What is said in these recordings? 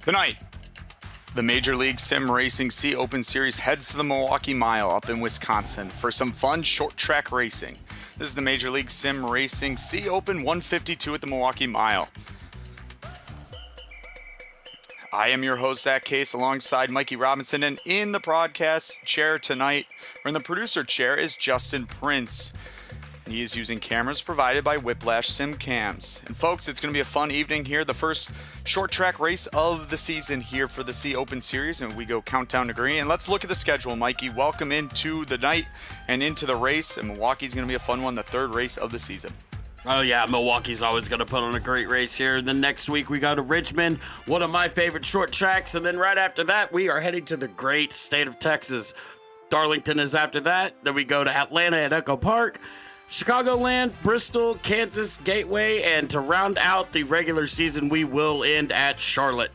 Tonight, the Major League Sim Racing C Open Series heads to the Milwaukee Mile up in Wisconsin for some fun short track racing. This is the Major League Sim Racing C Open 152 at the Milwaukee Mile. I am your host, Zach Case, alongside Mikey Robinson, and in the broadcast chair tonight, or in the producer chair, is Justin Prince. He is using cameras provided by Whiplash Sim Cams. And folks, it's going to be a fun evening here. The first short track race of the season here for the C Open Series, and we go countdown to green. And let's look at the schedule, Mikey. Welcome into the night and into the race. And Milwaukee's going to be a fun one, the third race of the season. Oh, yeah, Milwaukee's always going to put on a great race here. Then next week we go to Richmond, one of my favorite short tracks. And then right after that, we are heading to the great state of Texas. Darlington is after that. Then we go to Atlanta at Echo Park, Chicagoland, Bristol, Kansas, Gateway, and to round out the regular season, we will end at Charlotte.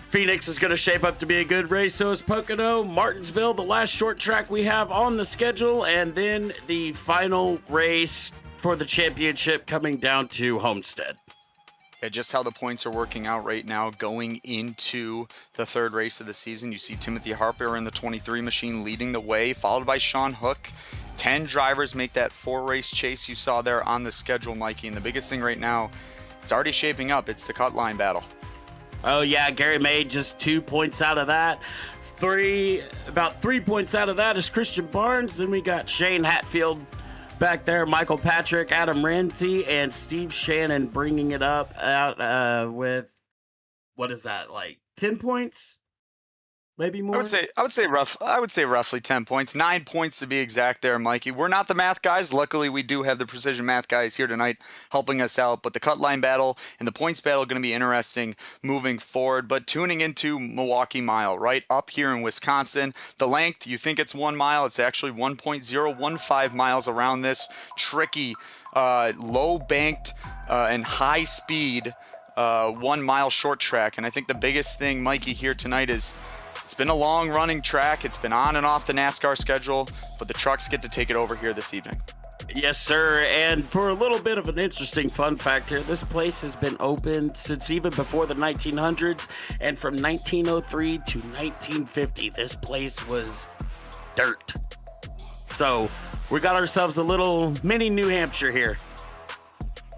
Phoenix is going to shape up to be a good race, so is Pocono. Martinsville, the last short track we have on the schedule, and then the final race for the championship coming down to Homestead. Yeah, just how the points are working out right now going into the third race of the season. You see Timothy Harper in the 23 machine leading the way, followed by Sean Hook. 10 drivers make that 4-race chase you saw there on the schedule, Mikey. And the biggest thing right now, it's already shaping up. It's the cut line battle. Oh, yeah, Gary made just 2 points out of that. About 3 points out of that is Christian Barnes. Then we got Shane Hatfield back there, Michael Patrick, Adam Ramsey, and Steve Shannon bringing it up out with, what is that, like 10 points? Maybe more. I would say roughly 10 points, 9 points to be exact there, Mikey. We're not the math guys. Luckily, we do have the precision math guys here tonight helping us out. But the cut line battle and the points battle are going to be interesting moving forward. But tuning into Milwaukee Mile, right up here in Wisconsin, the length, you think it's 1 mile. It's actually 1.015 miles around this tricky, low banked and high speed 1 mile short track. And I think the biggest thing, Mikey, here tonight is it's been a long-running track. It's been on and off the NASCAR schedule, but the trucks get to take it over here this evening. Yes, sir. And for a little bit of an interesting fun fact here, this place has been open since even before the 1900s. And from 1903 to 1950, this place was dirt. So we got ourselves a little mini New Hampshire here.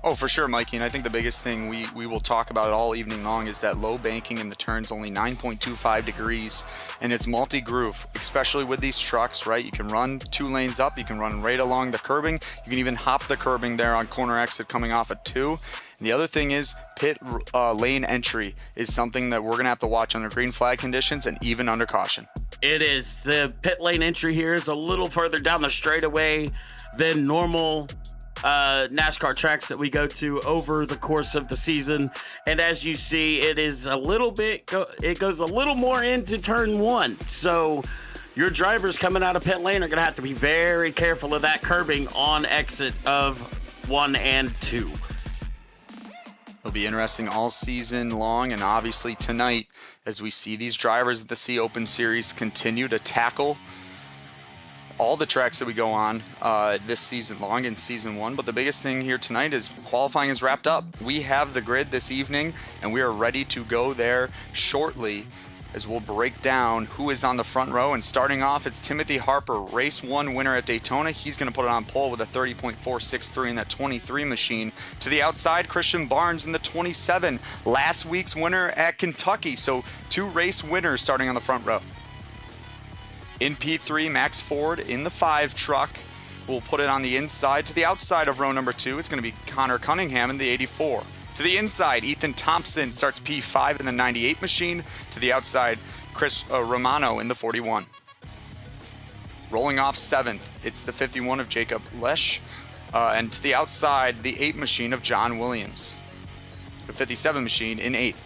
Oh, for sure, Mikey. And I think the biggest thing we will talk about all evening long is that low banking in the turns, only 9.25 degrees. And it's multi-groove, especially with these trucks, right? You can run 2 lanes up. You can run right along the curbing. You can even hop the curbing there on corner exit coming off at 2. And the other thing is pit lane entry is something that we're going to have to watch under green flag conditions and even under caution. It is. The pit lane entry here is a little further down the straightaway than normal NASCAR tracks that we go to over the course of the season. And as you see, it is a little bit, it goes a little more into turn 1. So your drivers coming out of pit lane are going to have to be very careful of that curbing on exit of 1 and 2. It'll be interesting all season long, and obviously tonight as we see these drivers at the C Open Series continue to tackle all the tracks that we go on this season long in season 1. But the biggest thing here tonight is qualifying is wrapped up. We have the grid this evening, and we are ready to go there shortly as we'll break down who is on the front row. And starting off, it's Timothy Harper, race 1 winner at Daytona. He's going to put it on pole with a 30.463 in that 23 machine. To the outside, Christian Barnes in the 27, last week's winner at Kentucky. So 2 race winners starting on the front row. In P3, Max Ford in the 5 truck. We'll put it on the inside. To the outside of row number 2, it's going to be Connor Cunningham in the 84. To the inside, Ethan Thompson starts P5 in the 98 machine. To the outside, Chris Romano in the 41. Rolling off 7th, it's the 51 of Jacob Lesh. And to the outside, the 8 machine of John Williams. The 57 machine in 8th.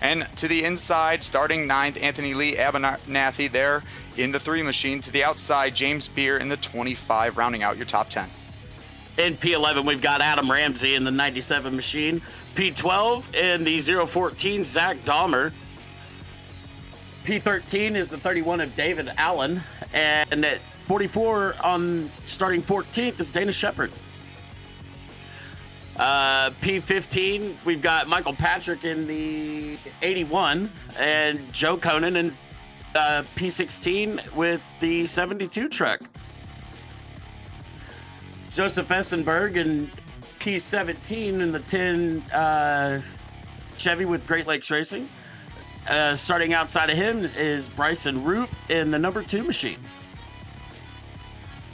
And to the inside, starting 9th, Anthony Lee Abernathy there in the 3 machine. To the outside, James Beer in the 25, rounding out your top 10. In P11, we've got Adam Ramsey in the 97 machine. P12 in the 014, Zach Dahmer. P13 is the 31 of David Allen. And at 44 on starting 14th is Dana Shepard. P15, we've got Michael Patrick in the 81 and Joe Conan in P16 with the 72 truck. Joseph Essenberg in P17 in the 10 Chevy with Great Lakes Racing. Starting outside of him is Bryson Root in the number 2 machine.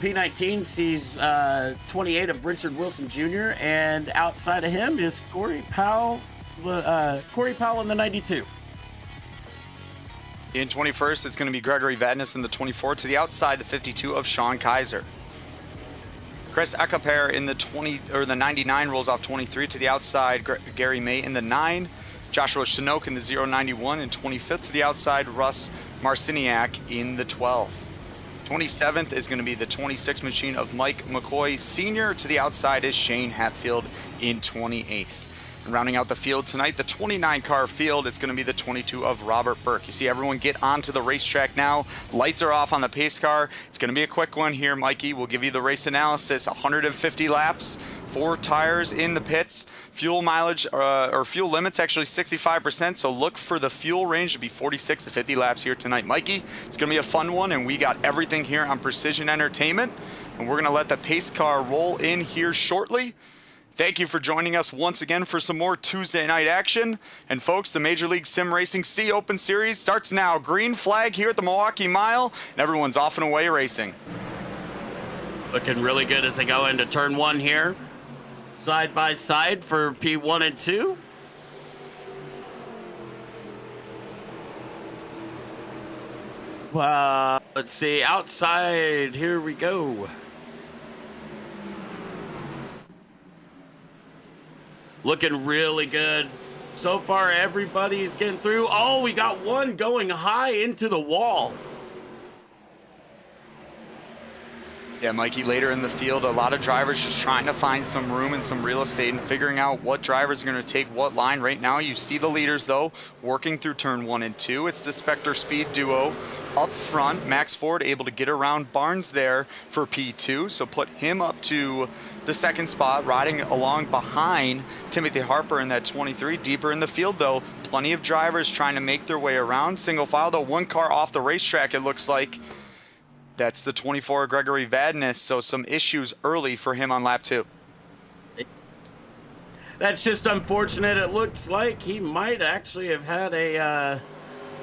P19 sees 28 of Richard Wilson Jr. and outside of him is Corey Powell in the 92. In 21st, it's going to be Gregory Vadnais in the 24. To the outside, the 52 of Sean Kaiser. Chris Ekaper in the 99 rolls off 23. To the outside, Gary May in the 9. Joshua Chinook in the 091 and 25th. To the outside, Russ Marciniak in the 12. 27th is going to be the 26 machine of Mike McCoy Sr. To the outside is Shane Hatfield in 28th. And rounding out the field tonight, the 29 car field, it's going to be the 22 of Robert Burke. You see everyone get onto the racetrack now. Lights are off on the pace car. It's going to be a quick one here, Mikey. We'll give you the race analysis. 150 laps, 4 tires in the pits. Fuel mileage, or fuel limits, actually 65%. So look for the fuel range to be 46 to 50 laps here tonight. Mikey, it's going to be a fun one, and we got everything here on Precision Entertainment. And we're going to let the pace car roll in here shortly. Thank you for joining us once again for some more Tuesday night action. And folks, the Major League Sim Racing C Open Series starts now. Green flag here at the Milwaukee Mile, and everyone's off and away racing. Looking really good as they go into turn 1 here. Side by side for P1 and 2. Let's see, outside, here we go. Looking really good. So far, everybody's getting through. Oh, we got one going high into the wall. Yeah, Mikey, later in the field, a lot of drivers just trying to find some room and some real estate and figuring out what drivers are going to take what line. Right now, you see the leaders, though, working through turn 1 and 2. It's the Spectre Speed duo up front. Max Ford able to get around Barnes there for P2, so put him up to the 2nd spot, riding along behind Timothy Harper in that 23. Deeper in the field, though, plenty of drivers trying to make their way around. Single file, though, 1 car off the racetrack, it looks like. That's the 24 Gregory Vadnais, so some issues early for him on lap 2. That's just unfortunate. It looks like he might actually have had a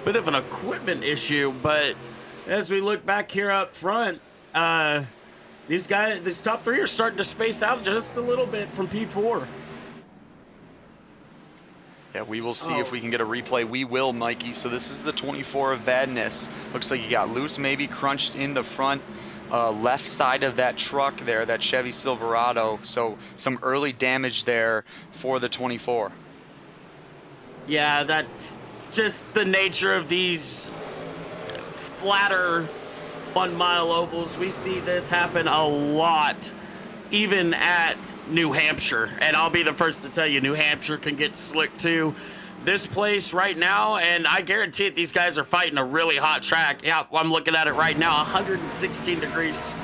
bit of an equipment issue, but as we look back here up front, these top 3 are starting to space out just a little bit from P4. Yeah, we will see if we can get a replay. We will, Mikey. So this is the 24 of Vadnais. Looks like he got loose, maybe crunched in the front left side of that truck there, that Chevy Silverado. So some early damage there for the 24. Yeah, that's just the nature of these flatter 1 mile ovals. We see this happen a lot, even at New Hampshire. And I'll be the first to tell you, New Hampshire can get slick too. This place right now, and I guarantee it, these guys are fighting a really hot track. Yeah, I'm looking at it right now, 116 degrees.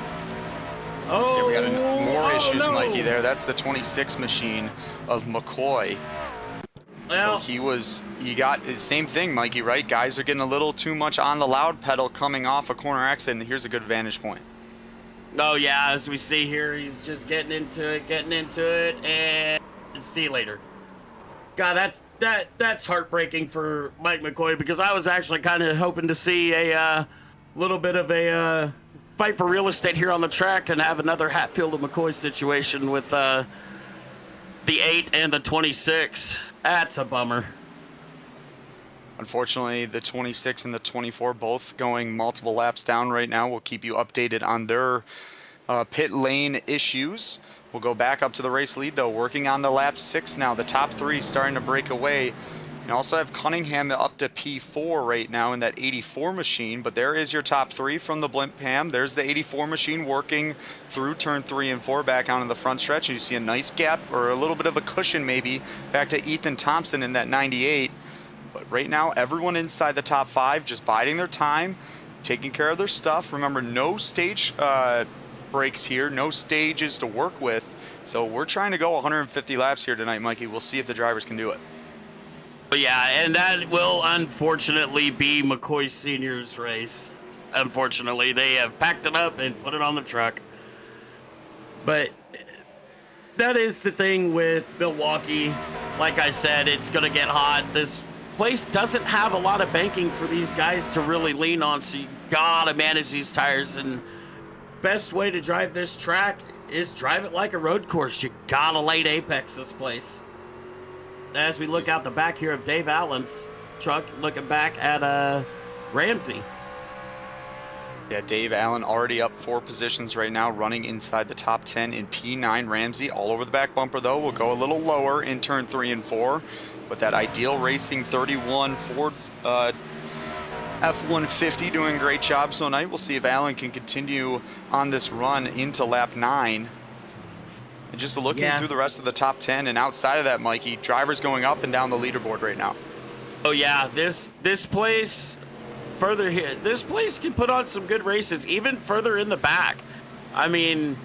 Oh, yeah, we got more issues, no. Mikey, there. That's the 26 machine of McCoy. Well, So you got the same thing, Mikey, right? Guys are getting a little too much on the loud pedal coming off a corner exit, and here's a good vantage point. oh yeah, as we see here, he's just getting into it, and see you later. God, that's heartbreaking for Mike McCoy, because I was actually kind of hoping to see a little bit of a fight for real estate here on the track and have another Hatfield and McCoy situation with the 8 and the 26. That's a bummer. Unfortunately, the 26 and the 24 both going multiple laps down right now. We'll keep you updated on their pit lane issues. We'll go back up to the race lead, though, working on the lap 6 now. The top 3 starting to break away. You also have Cunningham up to P4 right now in that 84 machine, but there is your top 3 from the blimp Pam. There's the 84 machine working through turn 3 and 4 back onto the front stretch. And you see a nice gap, or a little bit of a cushion maybe, back to Ethan Thompson in that 98. But right now, everyone inside the top 5 just biding their time, taking care of their stuff. Remember, no stage breaks here, no stages to work with. So we're trying to go 150 laps here tonight, Mikey. We'll see if the drivers can do it. But yeah, and that will unfortunately be McCoy Sr.'s race. Unfortunately, they have packed it up and put it on the truck. But that is the thing with Milwaukee. Like I said, it's going to get hot. This place doesn't have a lot of banking for these guys to really lean on, so you got to manage these tires. And best way to drive this track is drive it like a road course. You got to late apex this place. As we look out the back here of Dave Allen's truck, looking back at Ramsey. Yeah, Dave Allen already up 4 positions right now, running inside the top 10 in P9. Ramsey all over the back bumper, though. Will go a little lower in turn 3 and 4. But that Ideal Racing 31 Ford F-150 doing a great job tonight. We'll see if Allen can continue on this run into lap 9. And just looking through the rest of the top 10 and outside of that, Mikey, drivers going up and down the leaderboard right now. Oh yeah, this place further here, this place can put on some good races even further in the back. I mean,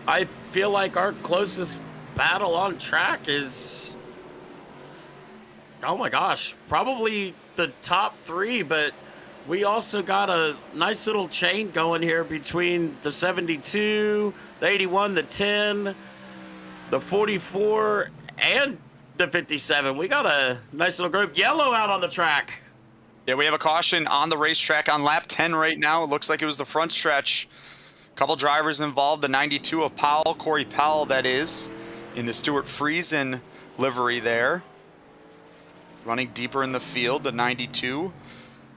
I feel like our closest battle on track is, oh my gosh, probably the top 3, but we also got a nice little chain going here between the 72, the 81, the 10, the 44, and the 57. We got a nice little group. Yellow out on the track. Yeah, we have a caution on the racetrack on lap 10 right now. It looks like it was the front stretch. A couple drivers involved. The 92 of Powell, Corey Powell, that is, in the Stuart Friesen livery there. Running deeper in the field, the 92.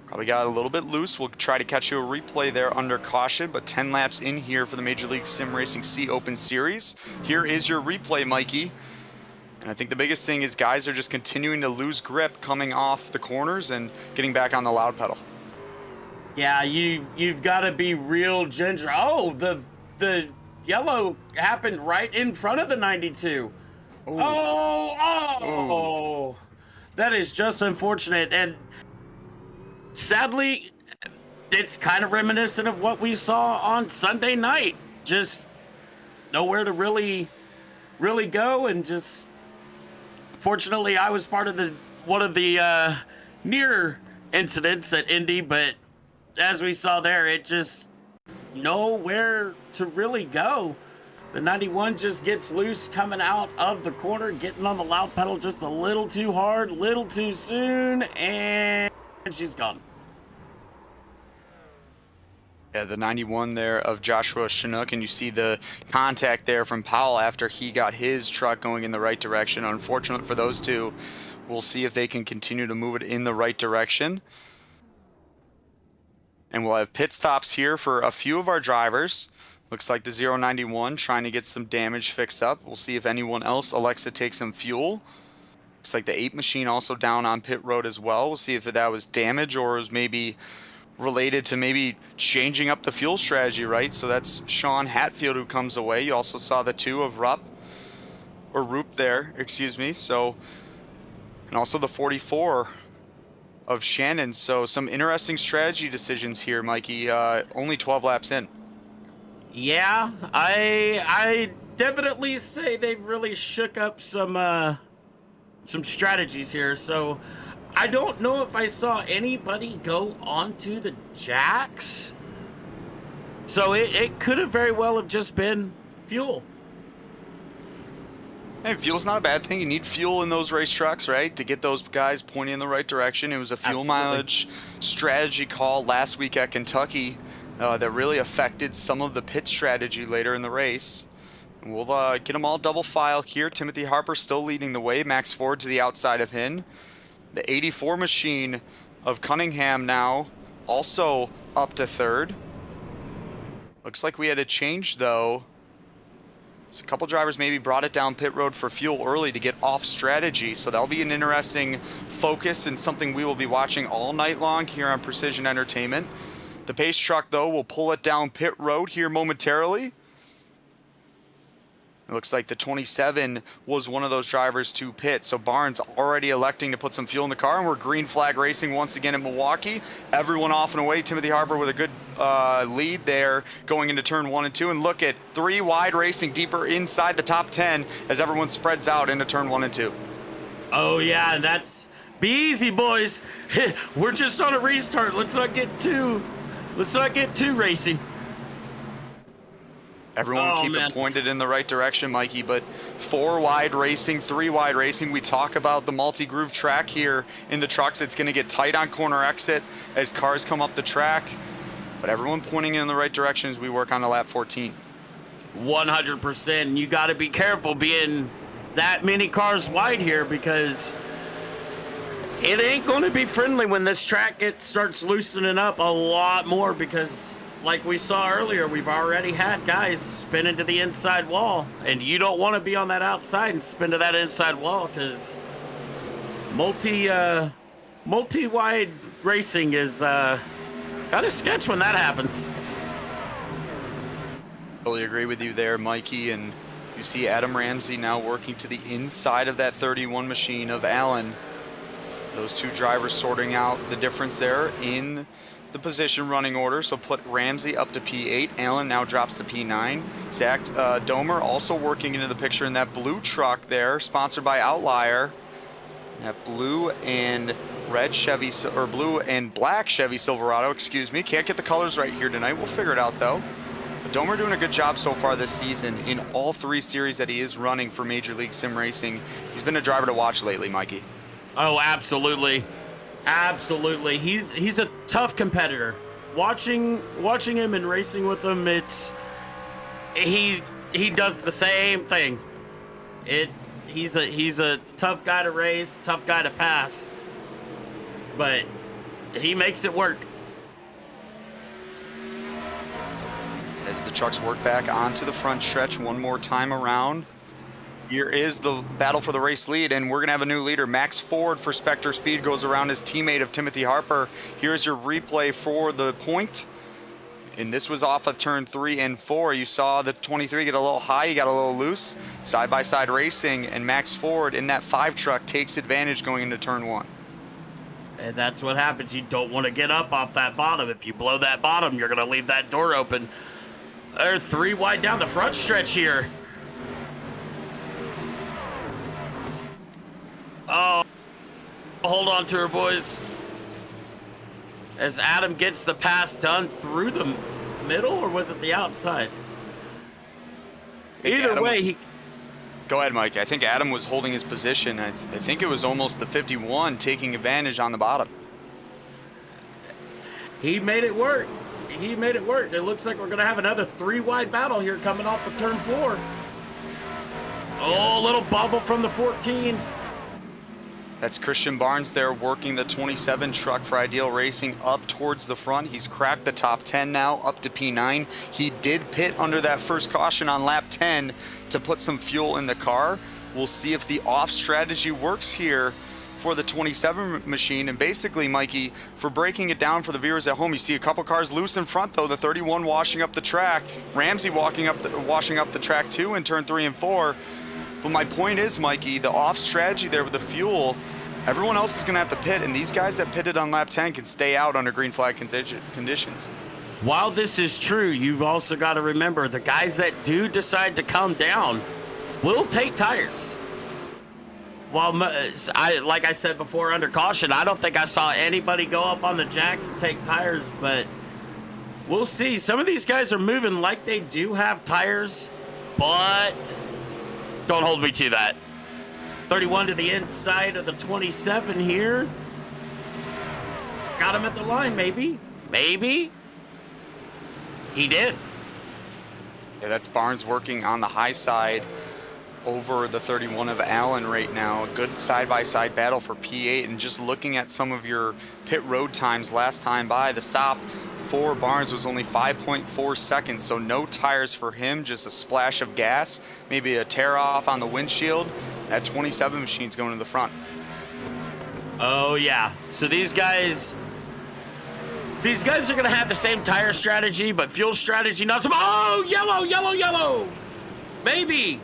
Probably got a little bit loose. We'll try to catch you a replay there under caution, but 10 laps in here for the Major League Sim Racing C Open Series. Here is your replay, Mikey. And I think the biggest thing is guys are just continuing to lose grip coming off the corners and getting back on the loud pedal. Yeah, you've got to be real ginger. Oh, the yellow happened right in front of the 92. Ooh. Oh. That is just unfortunate. And sadly, it's kind of reminiscent of what we saw on Sunday night. Just nowhere to really go, and just fortunately I was part of one of the near incidents at Indy, but as we saw there, it just nowhere to really go. The 91 just gets loose coming out of the corner, getting on the loud pedal just a little too hard, little too soon, and she's gone. Yeah, the 91 there of Joshua Chinook, and you see the contact there from Powell after he got his truck going in the right direction. Unfortunate for those two. We'll see if they can continue to move it in the right direction. And we'll have pit stops here for a few of our drivers. Looks like the 091 trying to get some damage fixed up. We'll see if anyone else elects to take some fuel. Looks like the 8 machine also down on pit road as well. We'll see if that was damage or was maybe related to maybe changing up the fuel strategy, right? So that's Sean Hatfield who comes away. You also saw the 2 of Roop there, excuse me. So, and also the 44 of Shannon. So some interesting strategy decisions here, Mikey. Only 12 laps in. Yeah, I definitely say they've really shook up some strategies here. So I don't know if I saw anybody go onto the jacks. So it could have very well have just been fuel. Hey, fuel's not a bad thing. You need fuel in those racetracks, right? To get those guys pointing in the right direction. It was a fuel mileage strategy call last week at Kentucky that really affected some of the pit strategy later in the race. And we'll get them all double file here. Timothy Harper still leading the way. Max Ford to the outside of him. The 84 machine of Cunningham now also up to 3rd. Looks like we had a change though. So a couple drivers maybe brought it down pit road for fuel early to get off strategy. So that'll be an interesting focus and something we will be watching all night long here on Precision Entertainment. The pace truck though will pull it down pit road here momentarily. It looks like the 27 was one of those drivers to pit. So Barnes already electing to put some fuel in the car, and we're green flag racing once again in Milwaukee. Everyone off and away. Timothy Harper with a good lead there going into turn 1 and 2. And look at 3 wide racing deeper inside the top 10 as everyone spreads out into turn 1 and 2. Oh, yeah, that's... Be easy, boys. We're just on a restart. Let's not get too racing. Everyone keep it pointed in the right direction, Mikey, but 4 wide racing, 3 wide racing. We talk about the multi-groove track here in the trucks. It's going to get tight on corner exit as cars come up the track, but everyone pointing in the right direction as we work on the lap 14. 100%. You got to be careful being that many cars wide here, because it ain't going to be friendly when this track starts loosening up a lot more, because like we saw earlier, we've already had guys spin into the inside wall, and you don't want to be on that outside and spin to that inside wall, because multi-wide racing is kind of sketch when that happens. Totally agree with you there, Mikey, and you see Adam Ramsey now working to the inside of that 31 machine of Allen. Those 2 drivers sorting out the difference there in the position running order. So put Ramsey up to P8. Allen now drops to P9. Zach Domer also working into the picture in that blue truck there, sponsored by Outlier. That blue and red Chevy, or blue and black Chevy Silverado, excuse me. Can't get the colors right here tonight. We'll figure it out though. But Domer doing a good job so far this season in all 3 series that he is running for Major League Sim Racing. He's been a driver to watch lately, Mikey. Oh, absolutely. Absolutely. He's a tough competitor. Watching him and racing with him, he does the same thing. He's a tough guy to race, tough guy to pass. But he makes it work. As the trucks work back onto the front stretch one more time around. Here is the battle for the race lead, and we're going to have a new leader. Max Ford for Spectre Speed goes around his teammate of Timothy Harper. Here's your replay for the point. And this was off of turn 3 and 4. You saw the 23 get a little high, he got a little loose. Side-by-side racing, and Max Ford in that 5 truck takes advantage going into turn 1. And that's what happens. You don't want to get up off that bottom. If you blow that bottom, you're going to leave that door open. They're 3 wide down the front stretch here. Oh, hold on to her, boys. As Adam gets the pass done through the middle, or was it the outside? Either way, Go ahead, Mike. I think Adam was holding his position. I think it was almost the 51 taking advantage on the bottom. He made it work. He made it work. It looks like we're going to have another 3-wide battle here coming off of turn 4. Oh, a little bubble from the 14. That's Christian Barnes there working the 27 truck for Ideal Racing up towards the front. He's cracked the top 10 now, up to P9. He did pit under that first caution on lap 10 to put some fuel in the car. We'll see if the off strategy works here for the 27 machine. And basically, Mikey, for breaking it down for the viewers at home, you see a couple cars loose in front though, the 31 washing up the track, Ramsey washing up the track too in turn 3 and 4. But my point is, Mikey, the off strategy there with the fuel, everyone else is going to have to pit, and these guys that pitted on lap 10 can stay out under green flag conditions. While this is true, you've also got to remember the guys that do decide to come down will take tires. While, like I said before, under caution, I don't think I saw anybody go up on the jacks and take tires, but we'll see. Some of these guys are moving like they do have tires, but don't hold me to that. 31 to the inside of the 27 here. Got him at the line, maybe. Maybe. He did. Yeah, that's Barnes working on the high side over the 31 of Allen right now. A good side-by-side battle for P8. And just looking at some of your pit road times last time by, the stop for Barnes was only 5.4 seconds, so no tires for him, just a splash of gas, maybe a tear off on the windshield. That 27 machine's going to the front. Oh yeah, so these guys are gonna have the same tire strategy, but fuel strategy not so. Oh, yellow, yellow, yellow. Maybe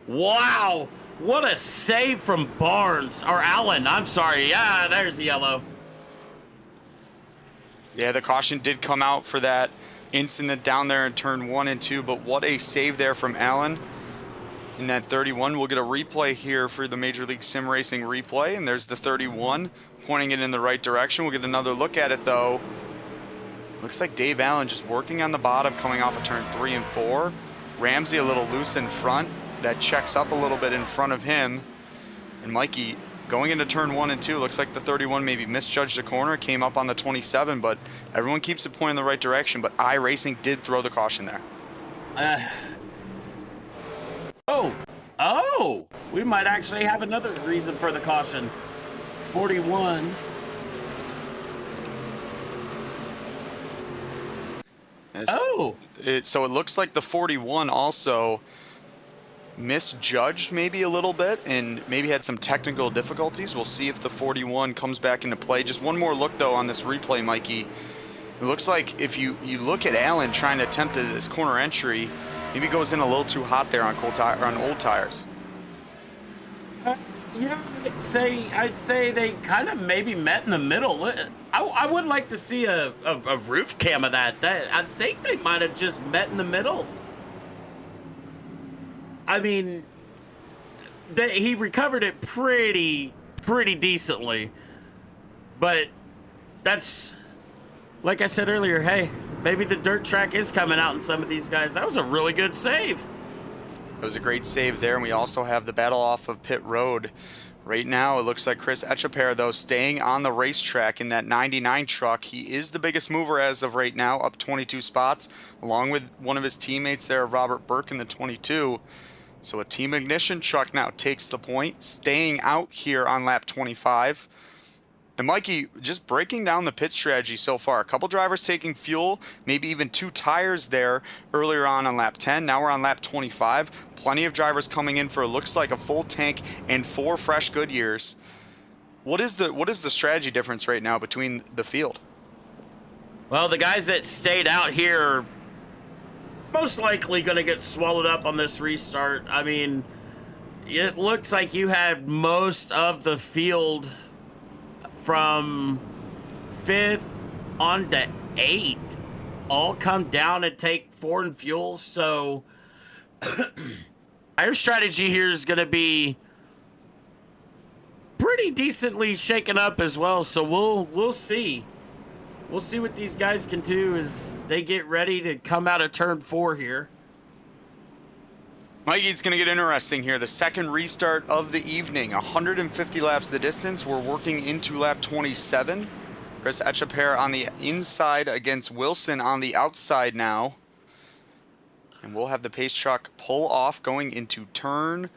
Wow. What a save from Barnes. Or Allen. I'm sorry. Yeah, there's the yellow. Yeah, the caution did come out for that incident down there in turn 1 and 2, but what a save there from Allen in that 31. We'll get a replay here for the Major League Sim Racing replay, and there's the 31 pointing it in the right direction. We'll get another look at it though. Looks like Dave Allen just working on the bottom coming off of turn 3 and 4. Ramsey a little loose in front. That checks up a little bit in front of him. And Mikey going into turn 1 and 2, looks like the 31 maybe misjudged the corner, came up on the 27, but everyone keeps it pointing in the right direction. But iRacing did throw the caution there. Oh, we might actually have another reason for the caution. 41. So it looks like the 41 also misjudged maybe a little bit and maybe had some technical difficulties. We'll see if the 41 comes back into play. Just one more look though on this replay, Mikey. It looks like if you look at Allen trying to attempt this corner entry, maybe goes in a little too hot there on old tires. Yeah, I'd say they kind of maybe met in the middle. I would like to see a roof cam of that. I think they might have just met in the middle. I mean, he recovered it pretty decently, but that's, like I said earlier, hey, maybe the dirt track is coming out in some of these guys. That was a really good save. It was a great save there, and we also have the battle off of pit road. Right now, it looks like Chris Echaper, though, staying on the racetrack in that 99 truck. He is the biggest mover as of right now, up 22 spots, along with one of his teammates there, Robert Burke, in the 22. So a Team Ignition truck now takes the point, staying out here on lap 25. And Mikey, just breaking down the pit strategy so far. A couple drivers taking fuel, maybe even 2 tires there earlier on lap 10. Now we're on lap 25. Plenty of drivers coming in for looks like a full tank and 4 fresh Goodyears. What is the strategy difference right now between the field? Well, the guys that stayed out here are most likely going to get swallowed up on this restart. I mean, it looks like you had most of the field from 5th on to 8th all come down and take foreign fuel. So our strategy here is going to be pretty decently shaken up as well. So we'll see. We'll see what these guys can do as they get ready to come out of turn 4 here. Mikey, it's going to get interesting here. The second restart of the evening, 150 laps the distance. We're working into lap 27. Chris Echaper on the inside against Wilson on the outside now. And we'll have the pace truck pull off going into turn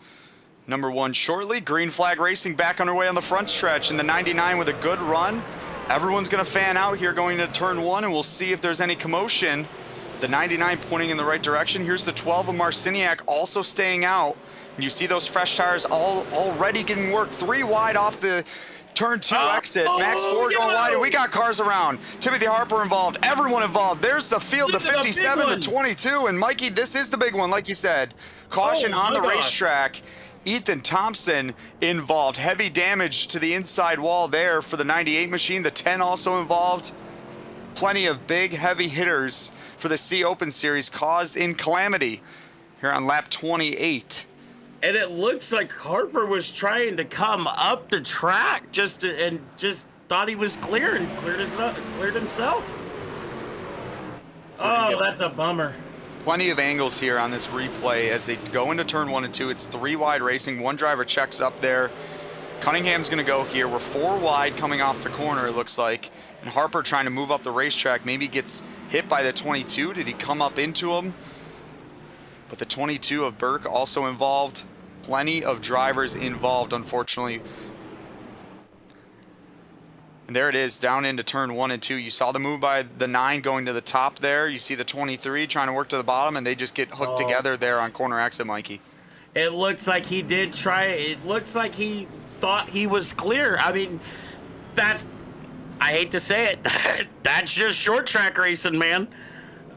number 1 shortly. Green flag racing back underway on the front stretch in the 99 with a good run. Everyone's going to fan out here going to turn 1, and we'll see if there's any commotion. The 99 pointing in the right direction. Here's the 12 of Marciniak also staying out. And you see those fresh tires already getting worked. 3 wide off the turn 2 exit. Max 4 going wide, and we got cars around. Timothy Harper involved. Everyone involved. There's the field, the 57, the 22. And Mikey, this is the big one, like you said. Caution on the racetrack. Ethan Thompson involved. Heavy damage to the inside wall there for the 98 machine. The 10 also involved. Plenty of big, heavy hitters for the C Open Series caused in calamity here on lap 28. And it looks like Harper was trying to come up the track and just thought he was clear and cleared himself. Oh, that's a bummer. Plenty of angles here on this replay as they go into turn 1 and 2. It's 3 wide racing. One driver checks up there. Cunningham's going to go here. We're 4 wide coming off the corner, it looks like. And Harper trying to move up the racetrack. Maybe gets hit by the 22. Did he come up into him? But the 22 of Burke also involved. Plenty of drivers involved, unfortunately. And there it is, down into turn 1 and 2. You saw the move by the 9 going to the top there. You see the 23 trying to work to the bottom, and they just get hooked together there on corner exit, Mikey. It looks like he did try. It looks like he thought he was clear. I mean, that's, I hate to say it, that's just short track racing, man.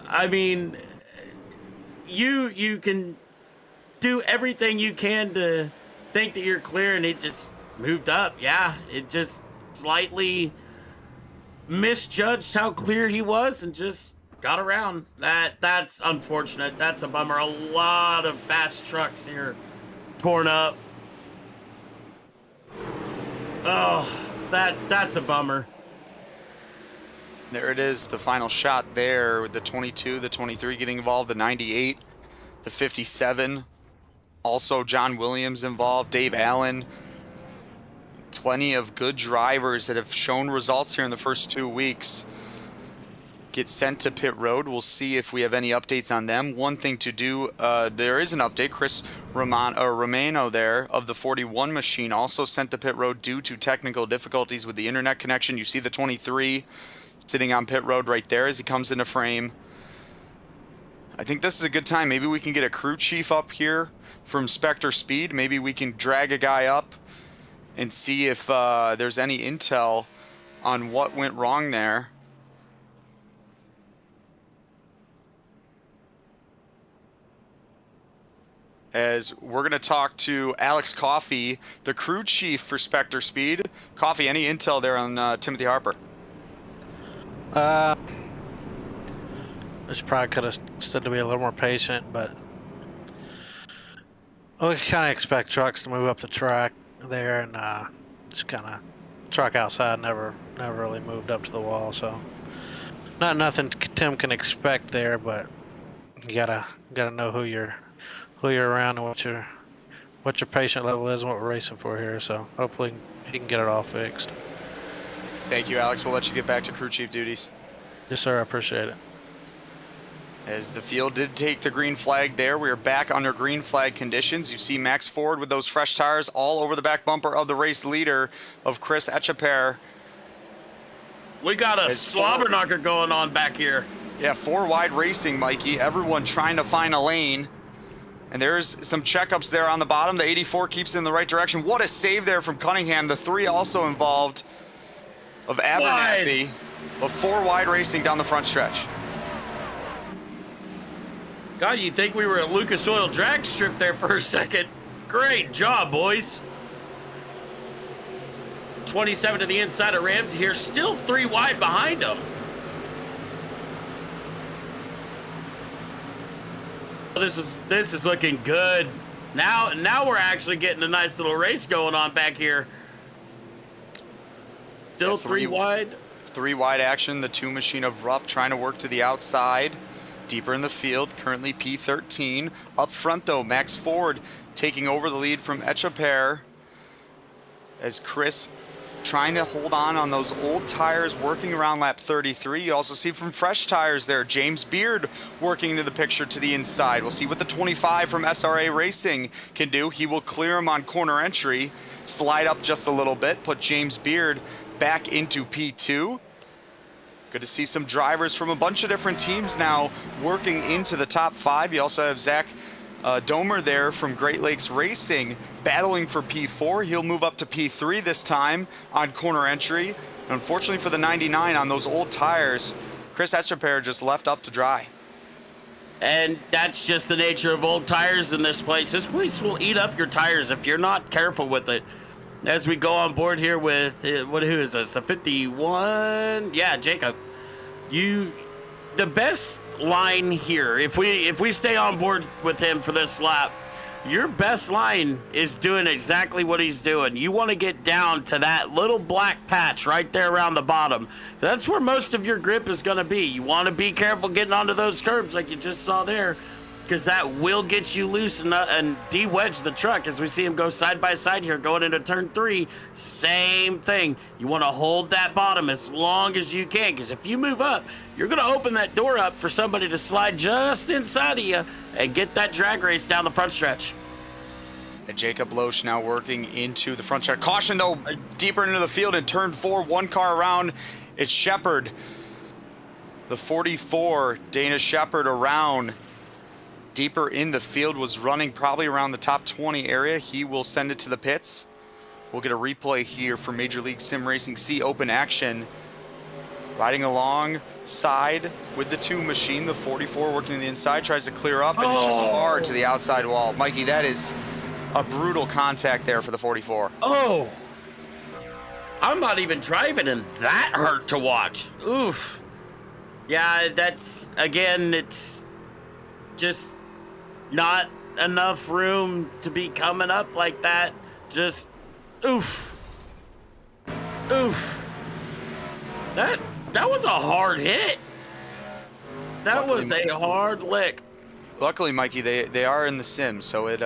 I mean, you can do everything you can to think that you're clear, and it just moved up. Yeah, it just slightly misjudged how clear he was and just got around. That's unfortunate. That's a bummer. A lot of fast trucks here torn up. Oh, that's a bummer. There it is, the final shot there with the 22, the 23 getting involved, the 98, the 57. Also John Williams involved, Dave Allen. Plenty of good drivers that have shown results here in the first 2 weeks get sent to pit road. We'll see if we have any updates on them. One thing to do, there is an update. Chris Romano there of the 41 machine also sent to pit road due to technical difficulties with the internet connection. You see the 23 sitting on pit road right there as he comes into frame. I think this is a good time. Maybe we can get a crew chief up here from Spectre Speed. Maybe we can drag a guy up and see if there's any intel on what went wrong there. As we're going to talk to Alex Coffey, the crew chief for Spectre Speed. Coffey, any intel there on Timothy Harper? This probably could have stood to be a little more patient, but we kind of expect trucks to move up the track there, and just kind of truck outside never really moved up to the wall. So nothing Tim can expect there, but you gotta know who you're around and what your patient level is and what we're racing for here. So hopefully he can get it all fixed. Thank you, Alex. We'll let you get back to crew chief duties. Yes, sir. I appreciate it. As the field did take the green flag there, we are back under green flag conditions. You see Max Ford with those fresh tires all over the back bumper of the race leader of Chris Echeper. We got a slobber knocker going on back here. Yeah, 4 wide racing, Mikey. Everyone trying to find a lane. And there's some checkups there on the bottom. The 84 keeps in the right direction. What a save there from Cunningham. The 3 also involved of Abernathy. But 4 wide racing down the front stretch. God, you'd think we were at Lucas Oil drag strip there for a second. Great job, boys. 27 to the inside of Ramsey here. Still 3 wide behind him. This is looking good. Now we're actually getting a nice little race going on back here. Still 3 wide. 3 wide action. The 2 machine of Rupp trying to work to the outside. Deeper in the field, currently P13. Up front, though, Max Ford taking over the lead from Echeper as Chris trying to hold on those old tires, working around lap 33. You also see from fresh tires there, James Beard working into the picture to the inside. We'll see what the 25 from SRA Racing can do. He will clear him on corner entry, slide up just a little bit, put James Beard back into P2. Good to see some drivers from a bunch of different teams now working into the top 5. You also have Zach Domer there from Great Lakes Racing battling for P4. He'll move up to P3 this time on corner entry. Unfortunately for the 99 on those old tires, Chris Echeper just left up to dry. And that's just the nature of old tires in this place. This place will eat up your tires if you're not careful with it. As we go on board here with, who is this? The 51? Yeah, Jacob. The best line here, if we stay on board with him for this lap, your best line is doing exactly what he's doing. You want to get down to that little black patch right there around the bottom. That's where most of your grip is going to be. You want to be careful getting onto those curbs like you just saw there, because that will get you loose and de-wedge the truck as we see him go side by side here going into turn 3. Same thing. You want to hold that bottom as long as you can, because if you move up, you're going to open that door up for somebody to slide just inside of you and get that drag race down the front stretch. And Jacob Loesch now working into the front stretch. Caution, though, deeper into the field in turn 4. 1 car around. It's Shepard. The 44, Dana Shepard, around. Deeper in the field, was running probably around the top 20 area. He will send it to the pits. We'll get a replay here for Major League Sim Racing C Open action riding alongside with the 2 machine. The 44 working on the inside, tries to clear up, and it's just hard to the outside wall. Mikey, that is a brutal contact there for the 44. Oh, I'm not even driving, and that hurt to watch. Oof. Yeah, that's, again, it's just not enough room to be coming up like that. Just, oof. Oof. That was a hard hit. That was a hard lick. Luckily, Mikey, they are in the sim, so it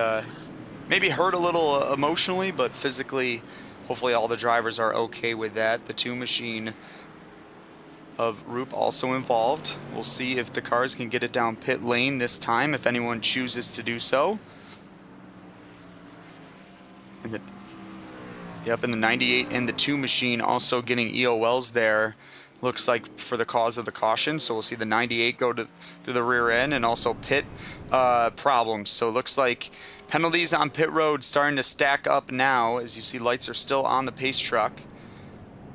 maybe hurt a little emotionally, but physically, hopefully all the drivers are okay with that. The 2 machine of Roop also involved. We'll see if the cars can get it down pit lane this time, if anyone chooses to do so. And the 98 and the 2 machine also getting EOLs there. Looks like for the cause of the caution. So we'll see the 98 go to the rear end and also pit problems. So it looks like penalties on pit road starting to stack up now. As you see, lights are still on the pace truck.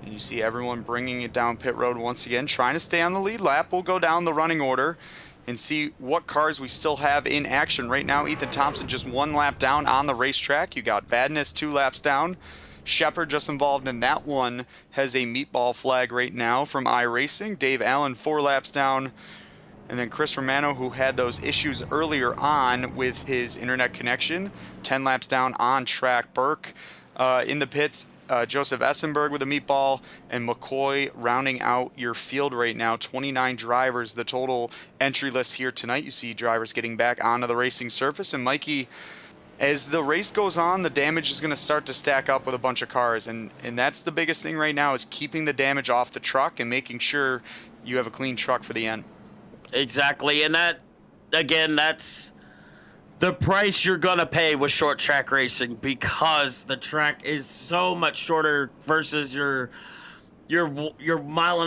And you see everyone bringing it down pit road once again, trying to stay on the lead lap. We'll go down the running order and see what cars we still have in action right now. Ethan Thompson just 1 lap down on the racetrack. You got Badness 2 laps down. Shepard just involved in that one, has a meatball flag right now from iRacing. Dave Allen 4 laps down. And then Chris Romano, who had those issues earlier on with his internet connection, 10 laps down on track. Burke in the pits, Joseph Essenberg with a meatball, and McCoy rounding out your field right now. 29 drivers, the total entry list here tonight. You see drivers getting back onto the racing surface. And Mikey, as the race goes on, the damage is going to start to stack up with a bunch of cars. And that's the biggest thing right now, is keeping the damage off the truck and making sure you have a clean truck for the end. Exactly. And that, again, that's the price you're going to pay with short track racing, because the track is so much shorter versus your 1.5 mile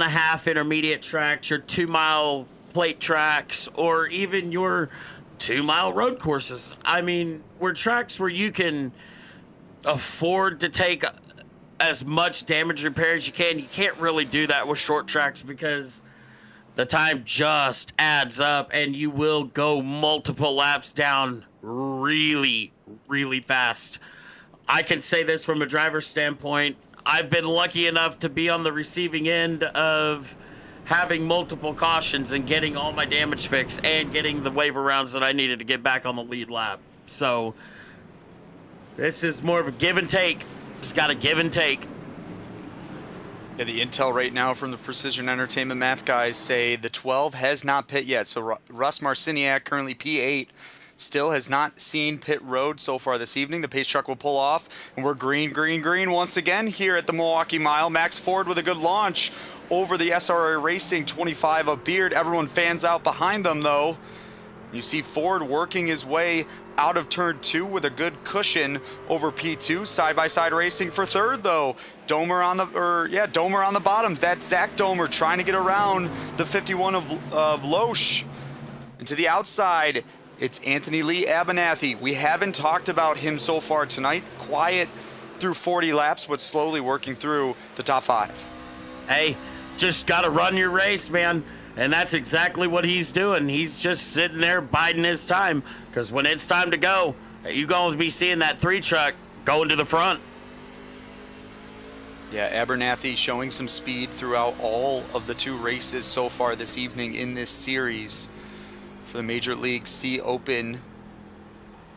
intermediate tracks, your 2 mile plate tracks, or even your 2 mile road courses. I mean, we're tracks where you can afford to take as much damage repair as you can. You can't really do that with short tracks because the time just adds up, and you will go multiple laps down really, really fast. I can say this from a driver's standpoint. I've been lucky enough to be on the receiving end of having multiple cautions and getting all my damage fixed and getting the waiver rounds that I needed to get back on the lead lap. So this is more of a give and take. It's got a give and take. Yeah, the intel right now from the Precision Entertainment math guys say the 12 has not pit yet. So Russ Marciniak, currently P8, still has not seen pit road so far this evening. The pace truck will pull off, and we're green, green, green once again here at the Milwaukee Mile. Max Ford with a good launch over the SRA Racing 25 of Beard. Everyone fans out behind them, though. You see Ford working his way out of turn 2 with a good cushion over P2. Side-by-side racing for third, though. Domer on the bottoms. That's Zach Domer trying to get around the 51 of Loesch. And to the outside, it's Anthony Lee Abernathy. We haven't talked about him so far tonight. Quiet through 40 laps, but slowly working through the top 5. Hey, just got to run your race, man. And that's exactly what he's doing. He's just sitting there biding his time, because when it's time to go, you're going to be seeing that 3 truck going to the front. Yeah, Abernathy showing some speed throughout all of the 2 races so far this evening in this series for the Major League C Open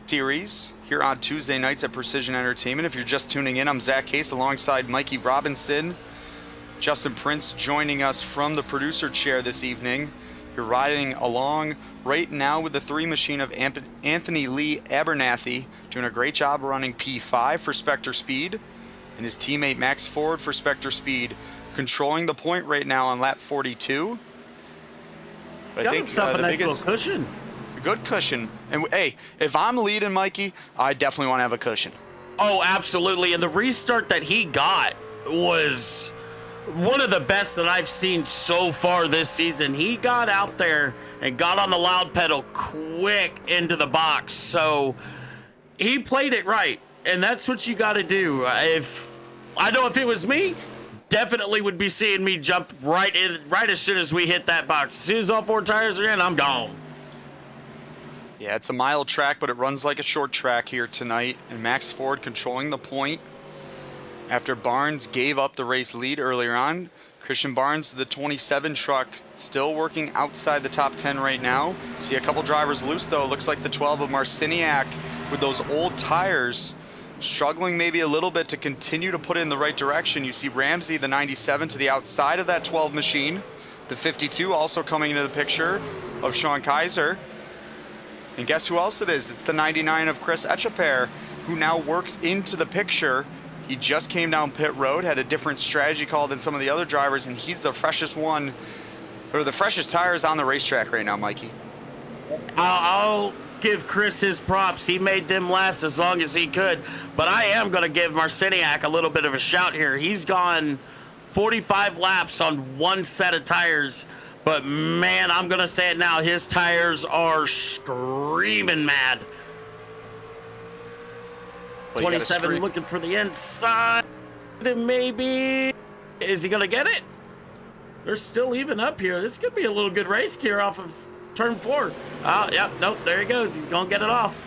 Series here on Tuesday nights at Precision Entertainment. If you're just tuning in, I'm Zach Case alongside Mikey Robinson. Justin Prince joining us from the producer chair this evening. You're riding along right now with the 3 machine of Anthony Lee Abernathy, doing a great job running P5 for Spectre Speed, and his teammate Max Ford for Spectre Speed, controlling the point right now on lap 42. But I think the nice little cushion. Good cushion. And hey, if I'm leading, Mikey, I definitely want to have a cushion. Oh, absolutely. And the restart that he got was one of the best that I've seen so far this season. He got out there and got on the loud pedal quick into the box. So he played it right. And that's what you got to do. If it was me, definitely would be seeing me jump right as soon as we hit that box. As soon as all 4 tires are in, I'm gone. Yeah, it's a mile track, but it runs like a short track here tonight. And Max Ford controlling the point after Barnes gave up the race lead earlier on. Christian Barnes, the 27 truck, still working outside the top 10 right now. See a couple drivers loose, though. Looks like the 12 of Marciniak with those old tires, struggling maybe a little bit to continue to put it in the right direction. You see Ramsey, the 97, to the outside of that 12 machine. The 52 also coming into the picture of Sean Kaiser. And guess who else it is? It's the 99 of Chris Echeper, who now works into the picture. He just came down pit road, had a different strategy call than some of the other drivers, and he's the freshest one, or the freshest tires on the racetrack right now, Mikey. I'll give Chris his props. He made them last as long as he could. But I am going to give Marciniak a little bit of a shout here. He's gone 45 laps on one set of tires. But, man, I'm going to say it now. His tires are screaming mad. Well, 27 looking for the inside. Maybe. Is he going to get it? They're still even up here. This could be a little good race here off of turn 4. Oh, yep. Nope. There he goes. He's going to get it off.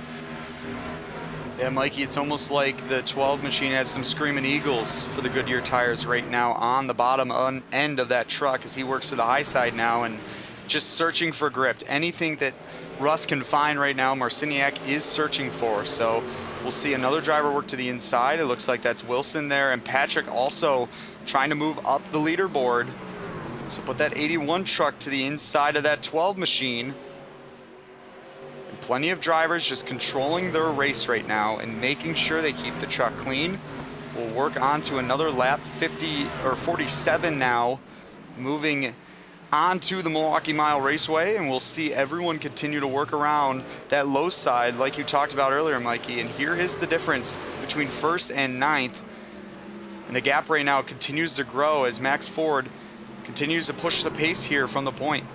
Yeah, Mikey, it's almost like the 12 machine has some screaming eagles for the Goodyear tires right now on the bottom end of that truck as he works to the high side now and just searching for grip. Anything that Russ can find right now, Marciniak is searching for. So we'll see another driver work to the inside. It looks like that's Wilson there, and Patrick also trying to move up the leaderboard. So put that 81 truck to the inside of that 12 machine. And plenty of drivers just controlling their race right now and making sure they keep the truck clean. We'll work on to another lap, 50 or 47 now, moving onto the Milwaukee Mile Raceway, and we'll see everyone continue to work around that low side like you talked about earlier, Mikey. And here is the difference between first and ninth. And the gap right now continues to grow as Max Ford continues to push the pace here from the point.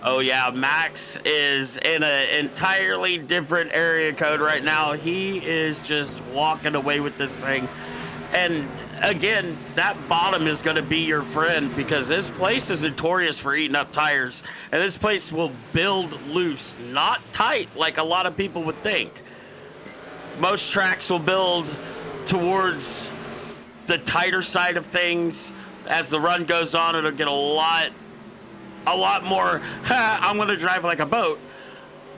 Oh, yeah. Max is in an entirely different area code right now. He is just walking away with this thing. And again, that bottom is going to be your friend because this place is notorious for eating up tires. And this place will build loose, not tight like a lot of people would think. Most tracks will build towards the tighter side of things. As the run goes on, it'll get a lot more, I'm going to drive like a boat.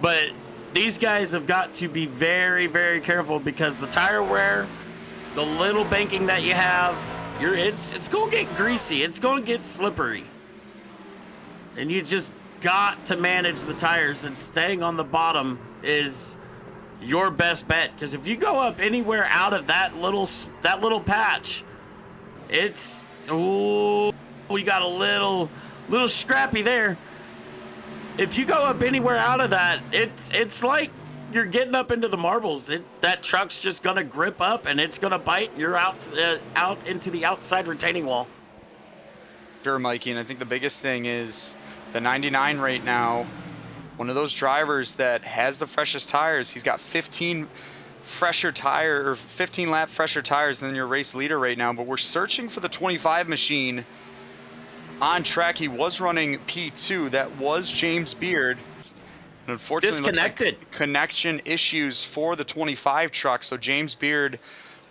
But these guys have got to be very, very careful because the tire wear, the little banking that you have, it's going to get greasy. It's going to get slippery. And you just got to manage the tires, and staying on the bottom is your best bet. Because if you go up anywhere out of that little patch, it's, ooh, we got a little scrappy there. If you go up anywhere out of that, it's like you're getting up into the marbles. That truck's just gonna grip up and it's gonna bite. You're out into the outside retaining wall. Sure, Mikey, and I think the biggest thing is the 99 right now. One of those drivers that has the freshest tires. He's got 15 lap fresher tires than your race leader right now. But we're searching for the 25 machine on track. He was running P2. That was James Beard. And unfortunately, disconnected. Looks like connection issues for the 25 truck. So James Beard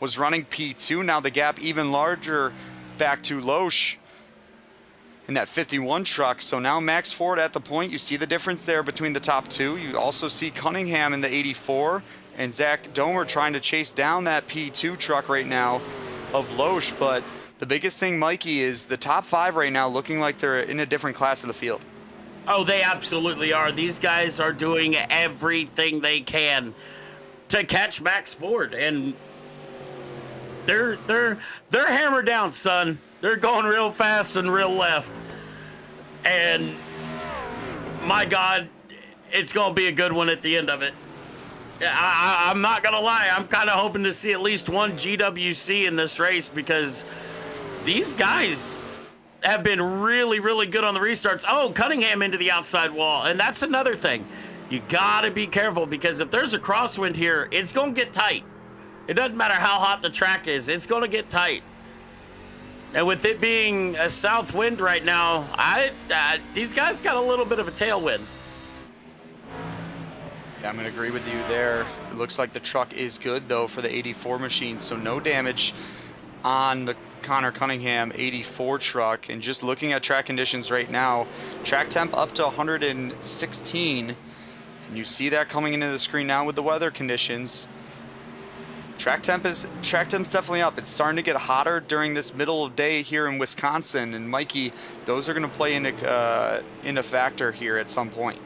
was running P2. Now the gap even larger back to Loesch in that 51 truck. So now Max Ford at the point. You see the difference there between the top two. You also see Cunningham in the 84 and Zach Domer trying to chase down that P2 truck right now of Loesch. But the biggest thing, Mikey, is the top 5 right now looking like they're in a different class of the field. Oh, they absolutely are. These guys are doing everything they can to catch Max Ford, and they're hammered down, son. They're going real fast and real left. And my God, it's going to be a good one at the end of it. I'm not going to lie. I'm kind of hoping to see at least one GWC in this race because these guys have been really, really good on the restarts. Oh, Cunningham into the outside wall. And that's another thing. You got to be careful because if there's a crosswind here, it's going to get tight. It doesn't matter how hot the track is. It's going to get tight. And with it being a south wind right now, these guys got a little bit of a tailwind. Yeah, I'm going to agree with you there. It looks like the truck is good, though, for the 84 machine, so no damage on the Connor Cunningham 84 truck. And just looking at track conditions right now, track temp up to 116, and you see that coming into the screen now with the weather conditions. Track temp's definitely up. It's starting to get hotter during this middle of day here in Wisconsin, and Mikey, those are going to play into factor here at some point.